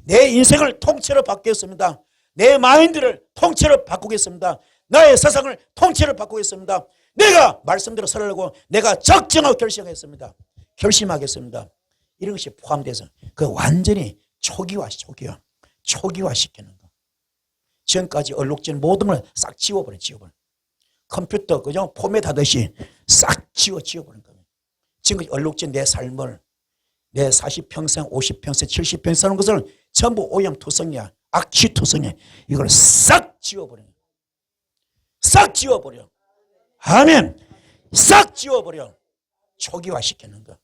내 인생을 통째로 바꾸겠습니다. 내 마인드를 통째로 바꾸겠습니다. 나의 세상을 통째로 바꾸겠습니다. 내가 말씀대로 살려고 내가 작정하고 결심하겠습니다. 결심하겠습니다. 이런 것이 포함돼서 그 완전히 초기화시키는 거. 지금까지 얼룩진 모든 걸 싹 지워버려. 컴퓨터 그죠? 포맷하듯이 싹 지워버린 겁니다. 지금까지 얼룩진 내 삶을 내 40평생, 50평생, 70평생 사는 것을 전부 오염투성이야. 악취투성이야. 이걸 싹 지워버려. 싹 지워버려. 아멘. 싹 지워버려. 초기화시키는 거.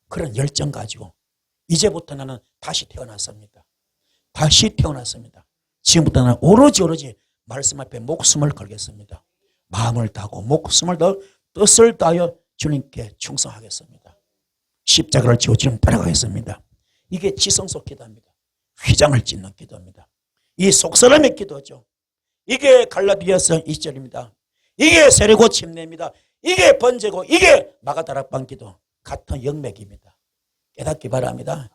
그런 열정 가지고 이제부터 나는 다시 태어났습니다. 다시 태어났습니다. 지금부터 나는 오로지 말씀 앞에 목숨을 걸겠습니다. 마음을 다하고 목숨을 다하고 뜻을 다하여 주님께 충성하겠습니다. 십자가를 지고 주님 따라가겠습니다. 이게 지성소 기도입니다. 휘장을 찢는 기도입니다. 이 속사람의 기도죠. 이게 갈라디아서 2절입니다. 이게 세례고 침례입니다. 이게 번제고 이게 마가다락방 기도. 같은 영맥입니다. 깨닫기 바랍니다.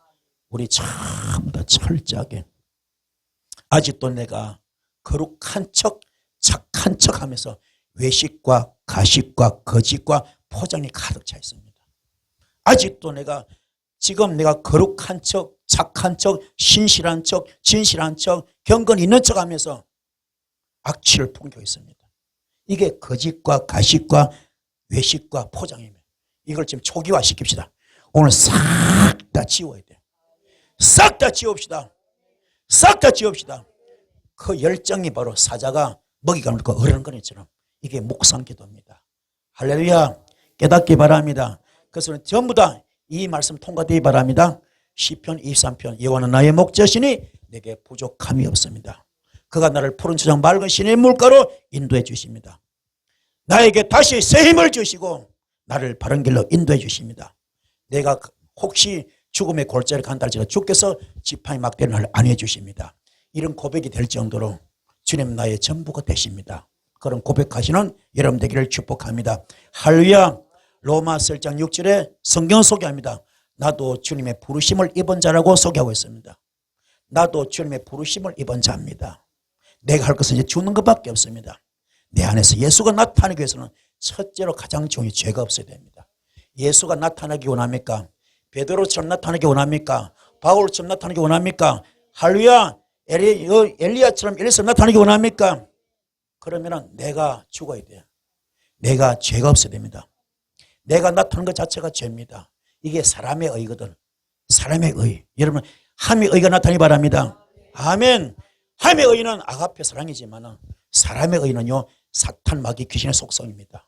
우리 전부 다 철저하게 아직도 내가 거룩한 척 착한 척 하면서 외식과 가식과 거짓과 포장이 가득 차 있습니다. 아직도 지금 내가 거룩한 척 착한 척 신실한 척 진실한 척 경건 있는 척 하면서 악취를 풍기고 있습니다. 이게 거짓과 가식과 외식과 포장입니다. 이걸 지금 초기화 시킵시다. 오늘 싹 다 지워야 돼요. 싹 다 지웁시다. 싹 다 지웁시다. 그 열정이 바로 사자가 먹이가 물고 어른거리처럼 이게 묵상기도입니다. 할렐루야. 깨닫기 바랍니다. 그래서 전부 다 이 말씀 통과되기 바랍니다. 시편 23편 여호와는 나의 목자시니 내게 부족함이 없습니다. 그가 나를 푸른 초장 맑은 시내의 물가로 인도해 주십니다. 나에게 다시 새 힘을 주시고 나를 바른 길로 인도해 주십니다. 내가 혹시 죽음의 골짜기를 간다 할지라도 주께서 지팡이 막대를 나를 안위해 주십니다. 이런 고백이 될 정도로 주님 나의 전부가 되십니다. 그런 고백하시는 여러분 되기를 축복합니다. 할렐루야. 로마서 1장 6절에 성경 소개합니다. 나도 주님의 부르심을 입은 자라고 소개하고 있습니다. 나도 주님의 부르심을 입은 자입니다. 내가 할 것은 이제 주는 것밖에 없습니다. 내 안에서 예수가 나타나기 위해서는 첫째로 가장 중요한 죄가 없어야 됩니다. 예수가 나타나기 원합니까? 베드로처럼 나타나기 원합니까? 바울처럼 나타나기 원합니까? 할렐루야. 엘리야처럼 엘리야처럼 나타나기 원합니까? 그러면 내가 죽어야 돼요. 내가 죄가 없어야 됩니다. 내가 나타나는 것 자체가 죄입니다. 이게 사람의 의거든. 사람의 의. 여러분 함의 의가 나타나기 바랍니다. 아멘. 함의 의는 아가페 사랑이지만 사람의 의는요 사탄 마귀 귀신의 속성입니다.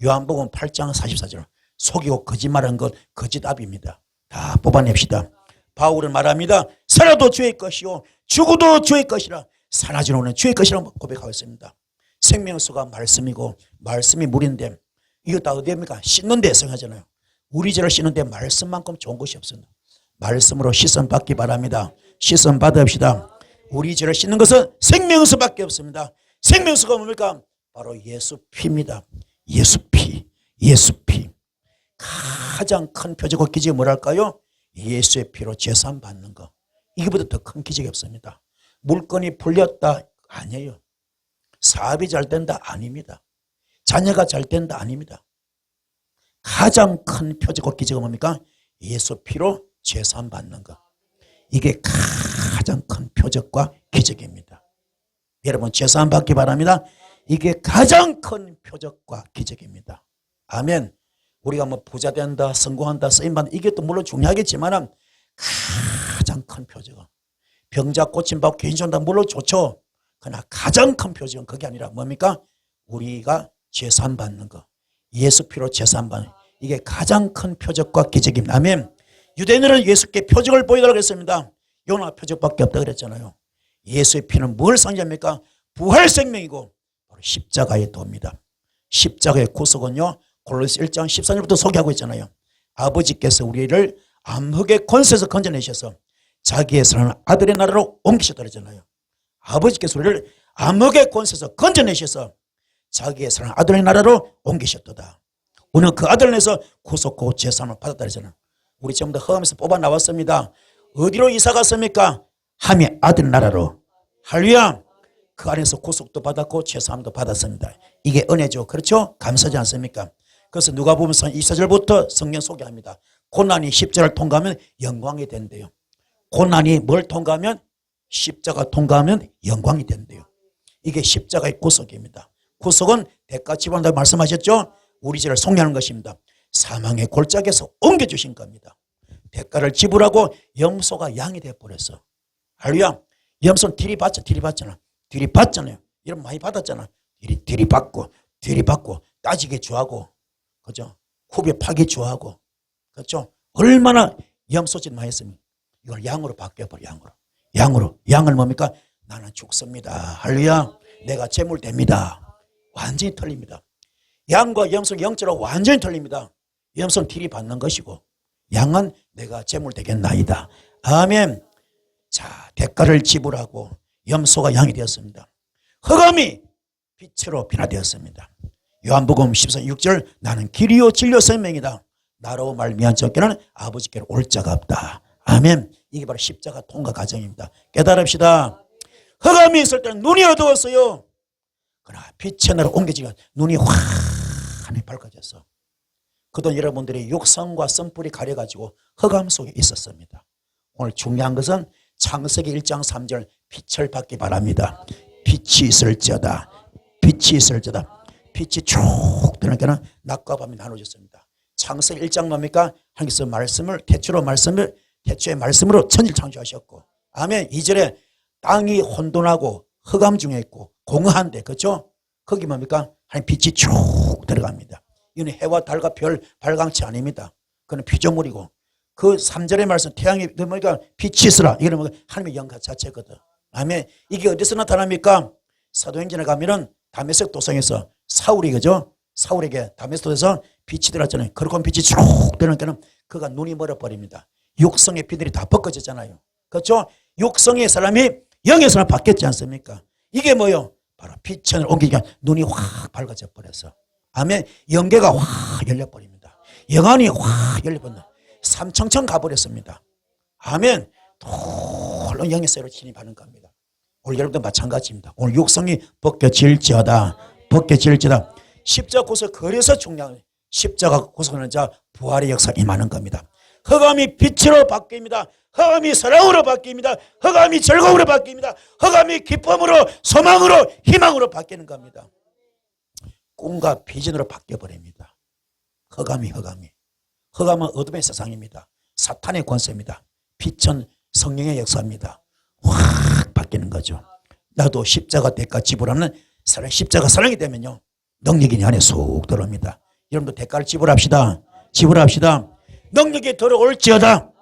요한복음 8장 44절 속이고 거짓말한 것 거짓압입니다. 다 뽑아냅시다. 바울은 말합니다. 살아도 주의 것이요 죽어도 주의 것이라 살아지는 오는 주의 것이라고 고백하고 있습니다. 생명수가 말씀이고 말씀이 물인데 이거 다 어디입니까? 씻는 데 성하잖아요. 우리 죄를 씻는 데 말씀만큼 좋은 것이 없습니다. 말씀으로 씻음 받기 바랍니다. 씻음 받읍시다. 우리 죄를 씻는 것은 생명수밖에 없습니다. 생명수가 뭡니까? 바로 예수 피입니다. 예수 피. 예수 피. 가장 큰 표적과 기적이 뭐랄까요? 예수의 피로 제산 받는 거. 이거보다 더 큰 기적이 없습니다. 물건이 풀렸다 아니에요. 사업이 잘 된다 아닙니다. 자녀가 잘 된다 아닙니다. 가장 큰 표적과 기적은 뭡니까? 예수 피로 제산 받는 거. 이게 가장 큰 표적과 기적입니다. 여러분 제산 받기 바랍니다. 이게 가장 큰 표적과 기적입니다. 아멘. 우리가 뭐 부자 된다, 성공한다, 쓰임받는다 이게 또 물론 중요하겠지만 가장 큰 표적은 병자 고침받고 개인 전다 물론 좋죠. 그러나 가장 큰 표적은 그게 아니라 뭡니까? 우리가 제산 받는 거. 예수 피로 제산 받는 이게 가장 큰 표적과 기적입니다. 아멘. 유대인들은 예수께 표적을 보여달라고 했습니다. 요나 표적밖에 없다 그랬잖아요. 예수의 피는 뭘 상징합니까? 부활 생명이고 바로 십자가의 도입니다. 십자가의 구속은요. 골로새 1장 14절부터 소개하고 있잖아요. 아버지께서 우리를 암흑의 권세에서 건져내셔서 자기의 사랑하는 아들의 나라로 옮기셨다 그랬잖아요. 아버지께서 우리를 암흑의 권세에서 건져내셔서 자기의 사랑하는 아들의 나라로 옮기셨도다. 우리는 그 아들을 내서 구속고 제사함을 받았다 그랬잖아요. 우리 전부 다 험에서 뽑아 나왔습니다. 어디로 이사 갔습니까? 함의 아들 나라로. 할렐루야. 그 안에서 구속도 받았고 제사함도 받았습니다. 이게 은혜죠. 그렇죠? 감사하지 않습니까? 그래서 누가복음서 24절부터 성경 소개합니다. 고난이 십자가를 통과하면 영광이 된대요. 고난이 뭘 통과하면? 십자가 통과하면 영광이 된대요. 이게 십자가의 구속입니다. 구속은 대가 지불한다고 말씀하셨죠. 우리 죄를 속량하는 것입니다. 사망의 골짜기에서 옮겨주신 겁니다. 대가를 지불하고 염소가 양이 되어버렸어. 할렐루야. 염소는 들이받잖아요. 이런 많이 받았잖아. 들이받고 따지게 좋아하고, 그죠? 후배 파기 좋아하고, 그렇죠? 얼마나 염소짓 많이 했습니까? 이걸 양으로 바뀌어버려. 양을 뭡니까? 나는 죽습니다. 할렐루야. 내가 재물됩니다. 완전히 틀립니다. 양과 염소는 영적으로 완전히 틀립니다. 염소는 들이받는 것이고 양은 내가 재물되겠나이다. 아멘. 자, 대가를 지불하고 염소가 양이 되었습니다. 흑암이 빛으로 변화되었습니다. 요한복음 14장 6절 나는 길이요 진리요 생명이다. 나로 말미암 저께는 아버지께로 올 자가 없다. 아멘. 이게 바로 십자가 통과 과정입니다. 깨달읍시다. 흑암이 있을 때는 눈이 어두웠어요. 그러나 빛의 나라로 옮겨지면 눈이 환히 밝아졌어. 그동안 여러분들이 육성과 선불이 가려가지고 흑암 속에 있었습니다. 오늘 중요한 것은 창세기 1장 3절 빛을 받기 바랍니다. 빛이 있을지어다. 빛이 쭉 드러나니까 낮과 밤이 나눠졌습니다. 창세기 1장 뭡니까? 하나님께서 말씀을 태초의 말씀으로 천지를 창조하셨고, 아멘. 2절에 땅이 혼돈하고 흑암 중에 있고 공허한데, 그렇죠? 거기 뭡니까? 하나님 빛이 쭉 들어갑니다. 이건 해와 달과 별 발광체 아닙니다. 그건 피조물이고, 그 3절의 말씀 태양이 뭡니까? 빛이 있으라. 이거는 하나님의 영가 자체거든. 아멘. 이게 어디서 나타납니까? 사도행전에 가면은 다메섹 도성에서 사울이, 그죠? 사울에게 다메섹 도에서 빛이 들어왔잖아요. 그렇고 빛이 쭉 들어오니까 그가 눈이 멀어버립니다. 육성의 피들이 다 벗겨졌잖아요. 그렇죠? 육성의 사람이 영의 사람 바뀌었지 않습니까? 이게 뭐요? 바로 빛을 옮기니까 눈이 확 밝아져 버렸어. 아멘. 영계가 확 열려버립니다. 영안이 확 열려버린다. 삼청청 가버렸습니다. 아멘. 돌로 영의 세로 진입하는 겁니다. 오늘 여러분도 마찬가지입니다. 오늘 육성이 벗겨질지어다. 십자가 고서 거리에서 중요한 십자가 고서하는 자 부활의 역사 임하는 겁니다. 흑암이 빛으로 바뀝니다. 흑암이 사랑으로 바뀝니다. 흑암이 즐거움으로 바뀝니다. 흑암이 기쁨으로, 소망으로, 희망으로 바뀌는 겁니다. 꿈과 비전으로 바뀌어버립니다. 흑암은 어둠의 세상입니다. 사탄의 권세입니다. 빛은 성령의 역사입니다. 확 바뀌는 거죠. 나도 십자가 대가 지불하는 사랑, 십자가 사랑이 되면요, 능력이 내 안에 쏙 들어옵니다. 여러분도 대가를 지불합시다. 능력이 들어올지어다.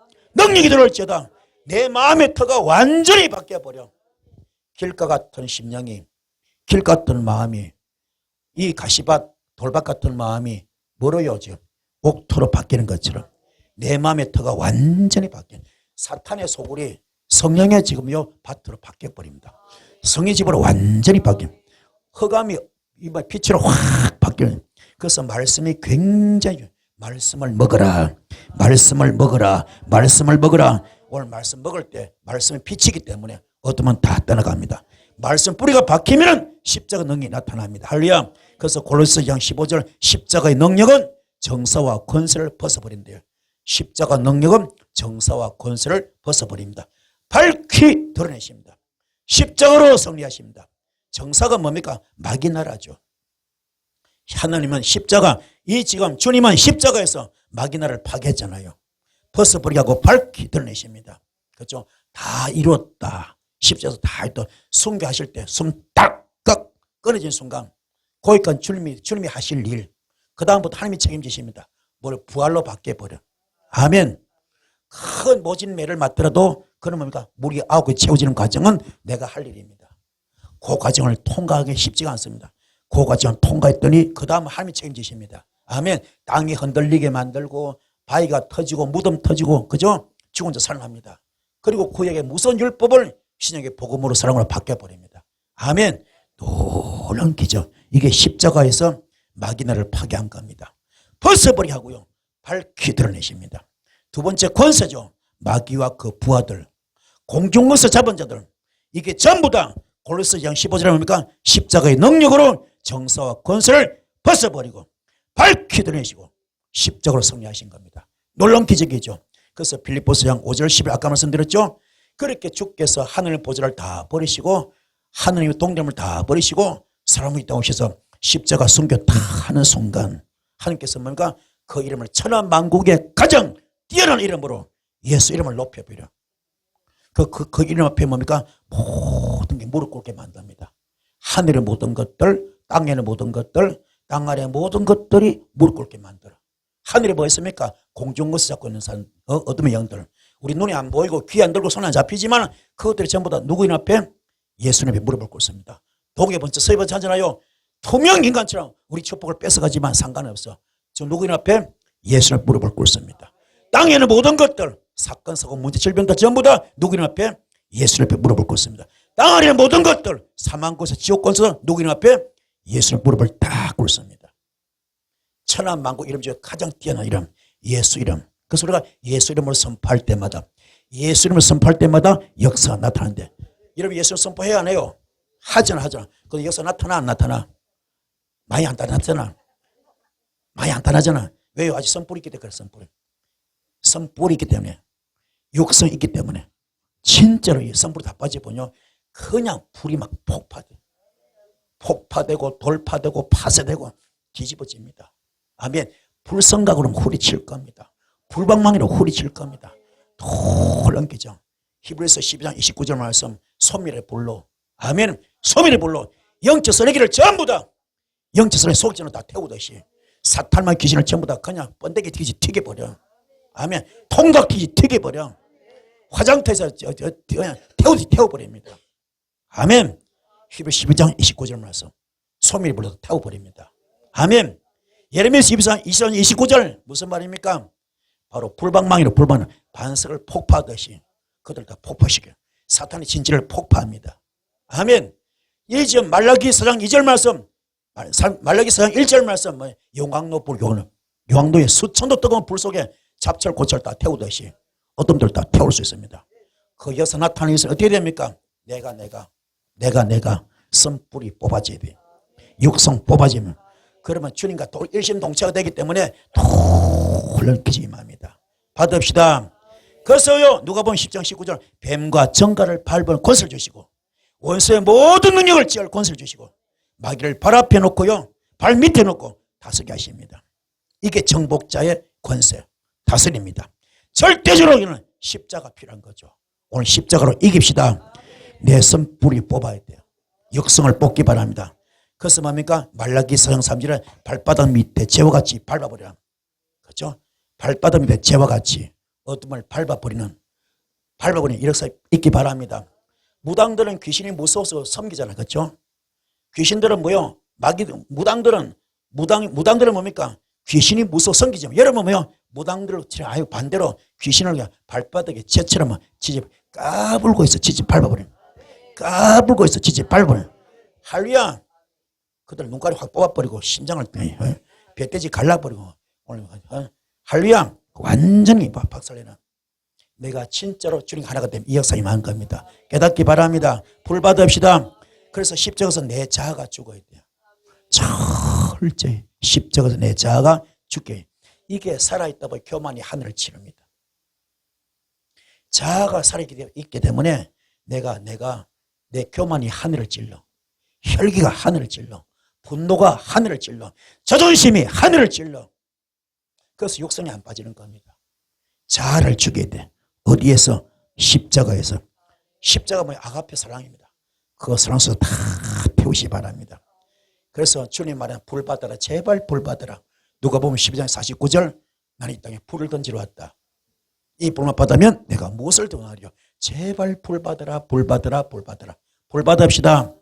내 마음의 터가 완전히 바뀌어버려. 길가 같은 심령이, 길 같은 마음이, 이 가시밭, 돌밭 같은 마음이 뭐로요? 지금 옥토로 바뀌는 것처럼 내 마음의 터가 완전히 바뀌는, 사탄의 소굴이 성령의 지금요 밭으로 바뀌어버립니다. 성의 집으로 완전히 바뀌는, 흑암이 빛으로 확 바뀌는. 그래서 말씀이 굉장히, 말씀을 먹어라. 오늘 말씀 먹을 때 말씀이 빛이기 때문에 어둠은 다 떠나갑니다. 말씀 뿌리가 박히면 십자가 능력이 나타납니다. 할렐루야. 그래서 골로새서 15절 십자가의 능력은 정사와 권세를 벗어버린대요. 십자가 능력은 정사와 권세를 벗어버립니다. 밝히 드러내십니다. 십자가로 승리하십니다. 정사가 뭡니까? 마귀 나라죠. 하나님은 십자가, 이 지금 주님은 십자가에서 마귀 나라를 파괴했잖아요. 벗어버리게 하고 밝히 드러내십니다. 그렇죠? 다 이뤘다. 십자가에서 다 했다. 숭배하실 때 숨 딱딱 끊어진 순간 거기까지 주님이 하실 일, 그 다음부터 하나님이 책임지십니다. 뭘 부활로 바뀌어버려. 아멘. 큰 모진 매를 맞더라도 그는 뭡니까? 물이 9개 채워지는 과정은 내가 할 일입니다. 그 과정을 통과하기 쉽지가 않습니다. 그 과정을 통과했더니 그 다음 하나님이 책임지십니다. 아멘. 땅이 흔들리게 만들고 바위가 터지고 무덤 터지고, 그죠? 죽은 자 살아납니다. 그리고 그에게 무서운 율법을 신약의 복음으로 사랑으로 바뀌어버립니다. 아멘. 놀라운 기적. 이게 십자가에서 마귀나를 파괴한 겁니다. 벗어버리게 하고요, 밝히 드러내십니다. 두 번째 권세죠. 마귀와 그 부하들, 공중에서 잡은 자들, 이게 전부 다 골로새서 15절에 뭡니까? 십자가의 능력으로 정사와 권세를 벗어버리고 밝히 드러내시고 십자가로 승리하신 겁니다. 놀라운 기적이죠. 그래서 빌립보서 5절 10절 아까 말씀드렸죠. 그렇게 주께서 하늘 보좌를 다 버리시고 하느님의 동점을 다 버리시고 사람이 있다 오셔서 십자가 순교 다 하는 순간 하나님께서 뭔가 그 이름을 천하만국의 가장 뛰어난 이름으로 예수 이름을 높여버려. 그 이름 앞에 뭡니까? 모든 게 무릎 꿇게 만듭니다. 하늘의 모든 것들, 땅에는 모든 것들, 땅 아래 모든 것들이 무릎 꿇게 만들어. 하늘에 뭐 있습니까? 공중 것을 잡고 있는 사람, 어둠의 영들. 우리 눈이 안 보이고 귀 안 들고 손 안 잡히지만 그것들이 전부 다 누구 앞에? 예수님 앞에 무릎을 꿇습니다. 독에 번째 서에 번째 하잖아요. 투명 인간처럼 우리 축복을 뺏어가지만 상관없어. 저 누구 앞에? 예수님 앞에 무릎을 꿇습니다. 땅에는 모든 것들, 사건, 사고, 문제, 질병 다 전부 다 누구 앞에? 예수님 앞에 무릎을 꿇습니다. 땅 아래 모든 것들, 사망권에서 지옥권에서 누구 앞에? 예수님 무릎을 다 꿇습니다. 천하만국 이름 중에 가장 뛰어난 이름, 예수 이름. 그래서 우리가 예수 이름을 선포할 때마다, 예수 이름을 선포할 때마다 역사가 나타나는데, 여러분 예수를 선포해야 안 해요? 하잖아. 그 역사 나타나 안 나타나? 많이 안 나타나잖아. 많이 안 나타나잖아. 왜요? 아직 선뿔이 있기 때문에 그래. 선뿔이 있기 때문에, 육성이 있기 때문에. 진짜로 이 선뿔이 다 빠져보면 그냥 불이 막 폭파되고 돌파되고 파쇄되고 뒤집어집니다. 아멘. 불성각으로 후리칠 겁니다. 불방망이로 후리칠 겁니다. 돌 엉키죠. 히브리서 12장 29절 말씀, 소멸의 불로. 아멘. 소멸의 불로 영적 쓰레기를 전부 다, 영적 쓰레기 속전을 다 태우듯이 사탄만 귀신을 전부 다 그냥 번데기 튀기지 튀겨버려. 아멘. 통닭 튀기지 튀겨버려. 화장터에서 그냥 태워버립니다. 아멘. 히브리 12장 29절 말씀, 소멸의 불로 태워버립니다. 아멘. 예레미야서 22장 29절 무슨 말입니까? 바로 불방망이로 불방망이 반석을 폭파하듯이 그들 다 폭파시켜요. 사탄의 진지를 폭파합니다. 아멘. 예전 말라기 4장 2절 말씀, 말라기 4장 1절 말씀, 용광로 불, 용광로의 수천도 뜨거운 불 속에 잡철 고철 다 태우듯이 어둠들 다 태울 수 있습니다. 그 역사 나타나는 것은 어떻게 됩니까? 내가 선뿔이 뽑아져야 돼. 육성 뽑아지면 그러면 주님과 일심동체가 되기 때문에 돌렁키지 임합니다. 받읍시다. 그래서요, 누가 보면 10장 19절, 뱀과 정갈을 밟은 권세를 주시고 원수의 모든 능력을 찌을 권세를 주시고 마귀를 발 앞에 놓고요, 발 밑에 놓고 다스리게 하십니다. 이게 정복자의 권세, 다스립니다. 절대적으로 이는 십자가 필요한 거죠. 오늘 십자가로 이깁시다. 내 선뿔이 뽑아야 돼요. 육성을 뽑기 바랍니다. 그래서 뭡니까? 말라기 4장 3절에 발바닥 밑에 재와 같이 밟아버려. 그렇죠? 발바닥 밑에 재와 같이 어둠을 밟아버리는 역사 있기 바랍니다. 무당들은 귀신이 무서워서 섬기잖아요. 그렇죠? 귀신들은 뭐요? 무당들은 뭡니까? 귀신이 무서워 섬기죠. 여러분 뭐요? 무당들은 아유 반대로 귀신을 그냥 발바닥에 재처럼 지지 까불고 있어. 지지 밟아버려. 까불고 있어. 지지 밟아버려. 할루야. 그들 눈깔이 확 뽑아버리고 심장을 배돼지 갈라버리고 오늘 할루야. 완전히 박살내는, 내가 진짜로 주님 하나가 되면 이 역사 임한 겁니다. 깨닫기 바랍니다. 불 받읍시다. 그래서 십자가에서 내 자아가 죽어야 돼요. 철저히 십자가에서 내 자아가 죽게. 이게 살아있다 보니 교만이 하늘을 치릅니다. 자아가 살아있기 때문에 내 교만이 하늘을 찔러, 혈기가 하늘을 찔러, 분노가 하늘을 찔러, 자존심이 하늘을 찔러. 그래서 육성이 안 빠지는 겁니다. 자아를 죽여야 돼. 어디에서? 십자가에서. 십자가 뭐야? 아가페 사랑입니다. 그 사랑 속에서 다 태우시 바랍니다. 그래서 주님 말하는 불 받아라. 제발 불 받아라. 누가 보면 12장 49절, 나는 이 땅에 불을 던지러 왔다. 이 불만 받으면 내가 무엇을 도하리요? 제발 불 받아라. 불 받아라. 불 받아라. 불 받읍시다.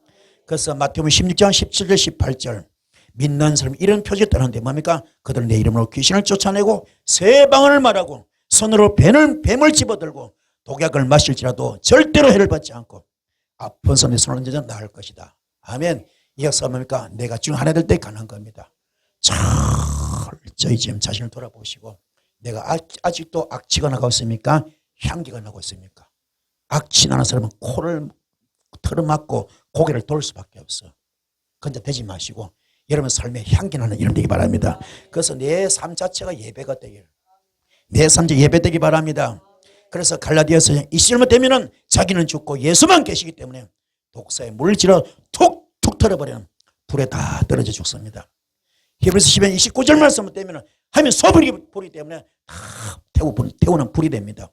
그래서 마태복음 16장 17절 18절, 믿는 사람 이런 표지가 따르는데 뭡니까? 그들은 내 이름으로 귀신을 쫓아내고 새 방언을 말하고 손으로 뱀을 집어들고 독약을 마실지라도 절대로 해를 받지 않고 아픈 손에 손을 얹어 나을 것이다. 아멘. 이 역사가 뭡니까? 내가 중 하나 될 때 가능한 겁니다. 철저히 지금 자신을 돌아보시고, 내가 아직도 악취가 나고 있습니까? 향기가 나고 있습니까? 악취 나는 사람은 코를 틀어막고 고개를 돌 수밖에 없어. 근데 되지 마시고 여러분 삶에 향기 나는 이름 되기 바랍니다. 그래서 내 삶 자체가 예배가 되길, 내 삶 자체가 예배 되기 바랍니다. 그래서 갈라디아서 20절만 되면은 자기는 죽고 예수만 계시기 때문에 독사에 물질러 툭툭 털어버리는 불에 다 떨어져 죽습니다. 히브리서 10장 29절 말씀을 떼면 하면 소불이 불이 때문에 다 태우는 불이 됩니다.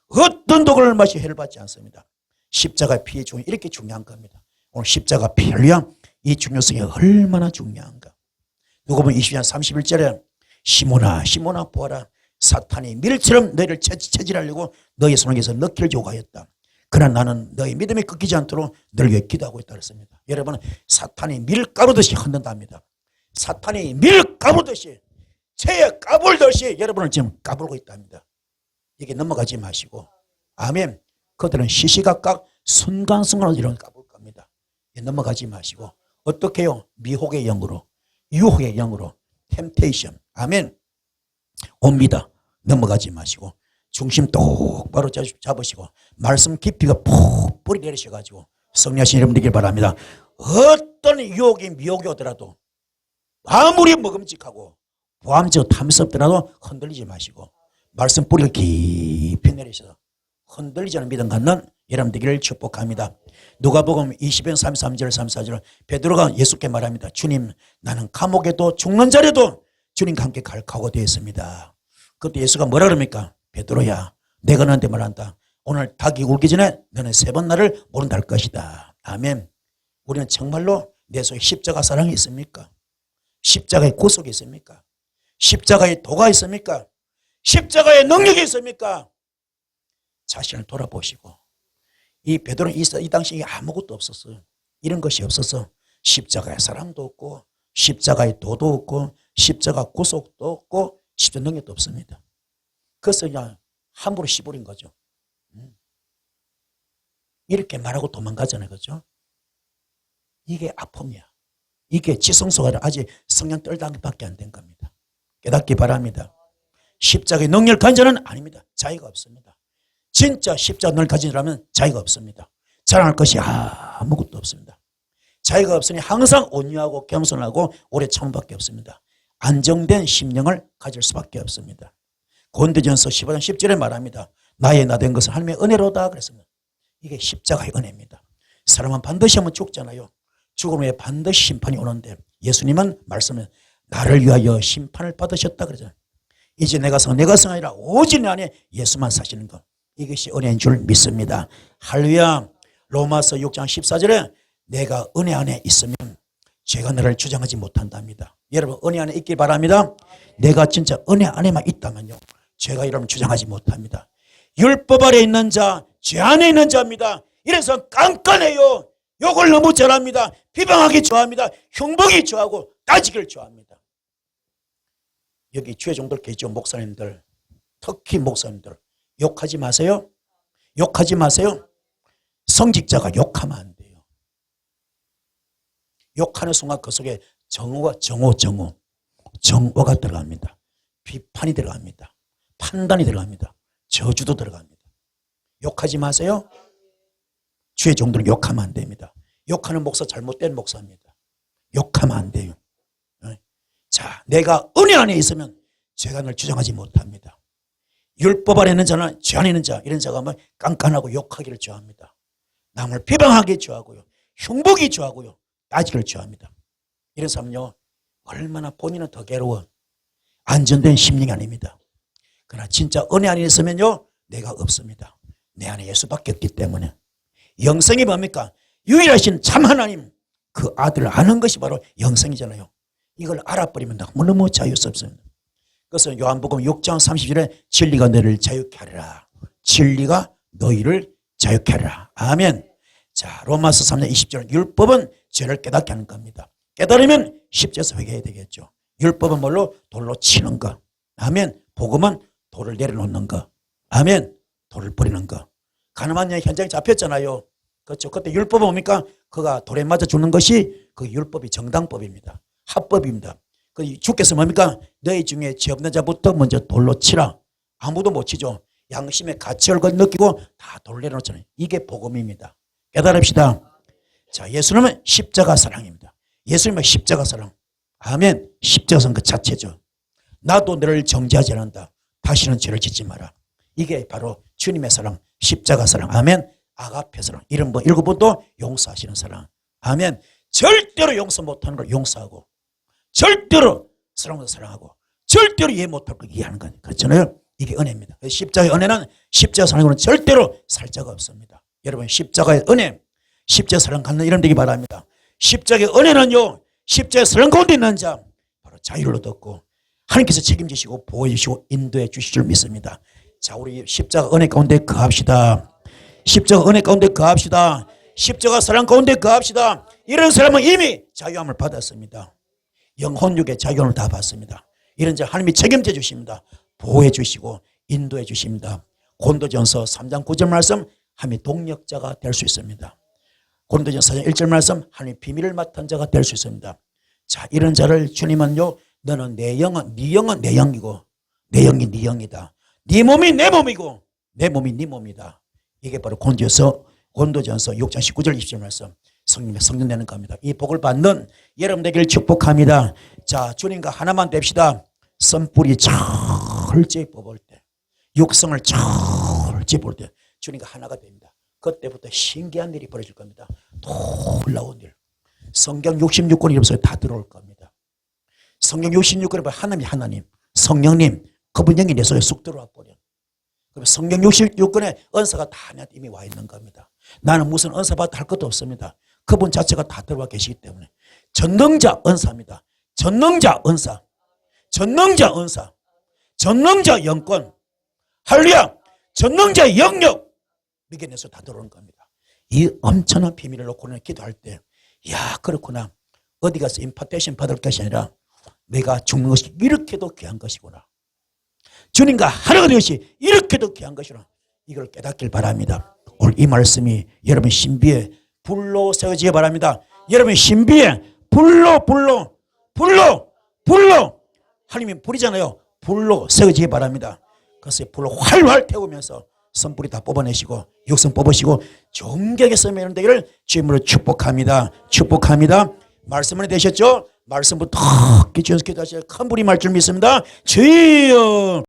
어떤 독을 마시 해를 받지 않습니다. 십자가 피의 중요 이렇게 중요한 겁니다. 오늘 십자가 피를 위한 이 중요성이 얼마나 중요한가. 누가복음 20장 31절에 시몬아 보아라, 사탄이 밀처럼 너희를 체질하려고 너희 손에게서 넣기를 요구하였다. 그러나 나는 너희 믿음이 꺾이지 않도록 너를 위해 기도하고 있다 그랬습니다. 여러분, 사탄이 밀 까부듯이 흔든답니다. 사탄이 밀 까부듯이, 채에 까불듯이 여러분을 지금 까불고 있답니다. 이게 넘어가지 마시고, 아멘. 그들은 시시각각 순간순간으로 이런 까불 겁니다. 넘어가지 마시고, 어떻게 해요? 미혹의 영으로, 유혹의 영으로, 템테이션, 아멘. 옵니다. 넘어가지 마시고 중심 똑바로 잡으시고 말씀 깊이가 푹 뿌리 내리셔가지고 성령하신 여러분 되길 바랍니다. 어떤 유혹이 미혹이 오더라도 아무리 먹음직하고 보암적 탐스럽더라도 흔들리지 마시고 말씀 뿌리가 깊이 내리셔서 흔들리지 않는 믿음 갖는 여러분 되기를 축복합니다. 누가복음 20장 33절 34절 베드로가 예수께 말합니다. 주님, 나는 감옥에도 죽는 자리에도 주님과 함께 갈 각오 되어 있습니다. 그때 예수가 뭐라 그럽니까? 베드로야, 내가 너한테 말한다. 오늘 닭이 울기 전에 너는 3번 나를 모른다 할 것이다. 아멘. 우리는 정말로 내 속에 십자가 사랑이 있습니까? 십자가의 구속이 있습니까? 십자가의 도가 있습니까? 십자가의 능력이 있습니까? 자신을 돌아보시고, 이 베드로는 이 당시에 아무것도 없었어요. 이런 것이 없어서 십자가의 사랑도 없고 십자가의 도도 없고 십자가 구속도 없고 십자가 능력도 없습니다. 그래서 그냥 함부로 씹어버린 거죠. 이렇게 말하고 도망가잖아요. 그렇죠? 이게 아픔이야. 이게 지성소가 아직 성령 떨단계밖에 안 된 겁니다. 깨닫기 바랍니다. 십자가의 능력을 가진 자는 아닙니다. 자유가 없습니다. 진짜 십자가 능력을 가진 자라면 자유가 없습니다. 자랑할 것이 아무것도 없습니다. 자유가 없으니 항상 온유하고 겸손하고 오래 참음밖에 없습니다. 안정된 심령을 가질 수밖에 없습니다. 고린도전서 15장 10절에 말합니다. 나의 나 된 것은 하나님의 은혜로다 그랬습니다. 이게 십자가의 은혜입니다. 사람은 반드시 한번 죽잖아요. 죽음 후에 반드시 심판이 오는데 예수님은 말씀을 나를 위하여 심판을 받으셨다 그러잖아요. 이제 내가 성 아니라 오직 내 안에 예수만 사시는 것, 이것이 은혜인 줄 믿습니다. 할렐루야. 로마서 6장 14절에 내가 은혜 안에 있으면 죄가 너를 주장하지 못한답니다. 여러분, 은혜 안에 있길 바랍니다. 내가 진짜 은혜 안에만 있다면요, 죄가 여러분 주장하지 못합니다. 율법 아래 있는 자, 죄 안에 있는 자입니다. 이래서 깐깐해요. 욕을 너무 잘합니다. 비방하기 좋아합니다. 흉보기 좋아하고 따지기를 좋아합니다. 여기 주의 종들 계시죠? 목사님들, 특히 목사님들 욕하지 마세요. 욕하지 마세요. 성직자가 욕하면 안 돼요. 욕하는 순간 그 속에 정오가 들어갑니다. 비판이 들어갑니다. 판단이 들어갑니다. 저주도 들어갑니다. 욕하지 마세요. 주의 종들은 욕하면 안 됩니다. 욕하는 목사 잘못된 목사입니다. 욕하면 안 돼요. 자, 내가 은혜 안에 있으면 죄가 늘 주장하지 못합니다. 율법 안에 있는 자나 죄 안에 있는 자, 이런 자가 뭐 깐깐하고 욕하기를 좋아합니다. 남을 비방하기 좋아하고요. 흉보기 좋아하고요. 따지기를 좋아합니다. 이런 사람은요, 얼마나 본인은 더 괴로워. 안전된 심령이 아닙니다. 그러나 진짜 은혜 안에 있으면요, 내가 없습니다. 내 안에 예수밖에 없기 때문에. 영생이 뭡니까? 유일하신 참 하나님, 그 아들을 아는 것이 바로 영생이잖아요. 이걸 알아버리면 너무너무 자유스럽습니다. 그래서 요한복음 6장 30절에 진리가 너를 자유케 하리라. 진리가 너희를 자유케 하리라. 아멘. 자, 로마서 3장 20절, 율법은 죄를 깨닫게 하는 겁니다. 깨달으면 십자에서 회개해야 되겠죠. 율법은 뭘로? 돌로 치는 거. 아멘. 복음은 돌을 내려놓는 거. 아멘. 돌을 버리는 거. 가나안 여인 현장에 잡혔잖아요. 그렇죠. 그때 율법은 뭡니까? 그가 돌에 맞아 죽는 것이 그 율법이 정당법입니다. 합법입니다. 그 주께서 뭡니까? 너희 중에 죄 없는 자부터 먼저 돌로 치라. 아무도 못 치죠. 양심의 가치를 느끼고 다 돌을 내려놓잖아요. 이게 복음입니다. 깨달읍시다. 자, 예수님은 십자가 사랑입니다. 예수님은 십자가 사랑. 아멘. 십자가 사랑 그 자체죠. 나도 너를 정죄하지 않는다. 다시는 죄를 짓지 마라. 이게 바로 주님의 사랑, 십자가 사랑. 아멘. 아가페 사랑. 이런 뭐 읽어봐도 용서하시는 사랑. 아멘. 절대로 용서 못하는 걸 용서하고, 절대로 사랑하는 걸 사랑하고, 절대로 이해 못할 걸 이해하는 거니까. 그렇잖아요. 이게 은혜입니다. 십자가의 은혜는 십자가 사랑으로는 절대로 살 자가 없습니다. 여러분, 십자가의 은혜, 십자가 사랑 갖는 이름 되기 바랍니다. 십자가의 은혜는요, 십자가의 사랑 가운데 있는 자 바로 자유를 얻었고 하나님께서 책임지시고 보호해 주시고 인도해 주실 줄 믿습니다. 자, 우리 십자가 은혜 가운데 거합시다. 십자가 은혜 가운데 거합시다. 십자가 사랑 가운데 거합시다. 이런 사람은 이미 자유함을 받았습니다. 영혼육의 자유함을 다 받습니다. 이런 자 하나님이 책임져 주십니다. 보호해 주시고 인도해 주십니다. 고린도전서 3장 9절 말씀, 하나님이 동력자가 될 수 있습니다. 고린도전서 4장 1절 말씀, 하나님이 비밀을 맡은 자가 될 수 있습니다. 자, 이런 자를 주님은요, 너는 내 영은 네 영은 내 영이고 내 영이 네 영이다. 네 몸이 내 몸이고 내 몸이 네 몸이다. 이게 바로 고린도전서 6장 19절 20절 말씀, 성령의 성령 내는 겁니다. 이 복을 받는 여러분 되기를 축복합니다. 자, 주님과 하나만 됩시다. 선뿌리 철저히 뽑을 때, 육성을 철저히 뽑을 때 주님과 하나가 됩니다. 그때부터 신기한 일이 벌어질 겁니다. 놀라운 일. 성경 66권 이름 속에 다 들어올 겁니다. 성경 66권에 보면 하나님, 성령님, 그분 영이 내 속에 쑥 들어와 버려. 그러면 성경 66권에 은사가 다 내한테 이미 와 있는 겁니다. 나는 무슨 은사 받다 할 것도 없습니다. 그분 자체가 다 들어와 계시기 때문에. 전능자 은사입니다. 전능자 은사, 전능자 은사, 전능자 영권, 할렐루야, 전능자 영역, 이게 내 속에 다 들어오는 겁니다. 이 엄청난 비밀을 놓고 기도할 때, 야, 그렇구나. 어디 가서 임파테이션 받을 것이 아니라 내가 죽는 것이 이렇게도 귀한 것이구나. 주님과 하나가 되는 것이 이렇게도 귀한 것이구나. 이걸 깨닫길 바랍니다. 오늘 이 말씀이 여러분 신비에 불로 세워지기 바랍니다. 여러분 신비에 불로 하나님이 불이잖아요. 불로 세워지기 바랍니다. 그래서 불로 활활 태우면서 선불이 다 뽑아내시고 육성 뽑으시고 정결하게 쓰면 되기를 주님으로 축복합니다. 축복합니다. 말씀은 되셨죠? 말씀부터 기초해서 기도하시면 큰 불이 말 줄 믿습니다. 주여.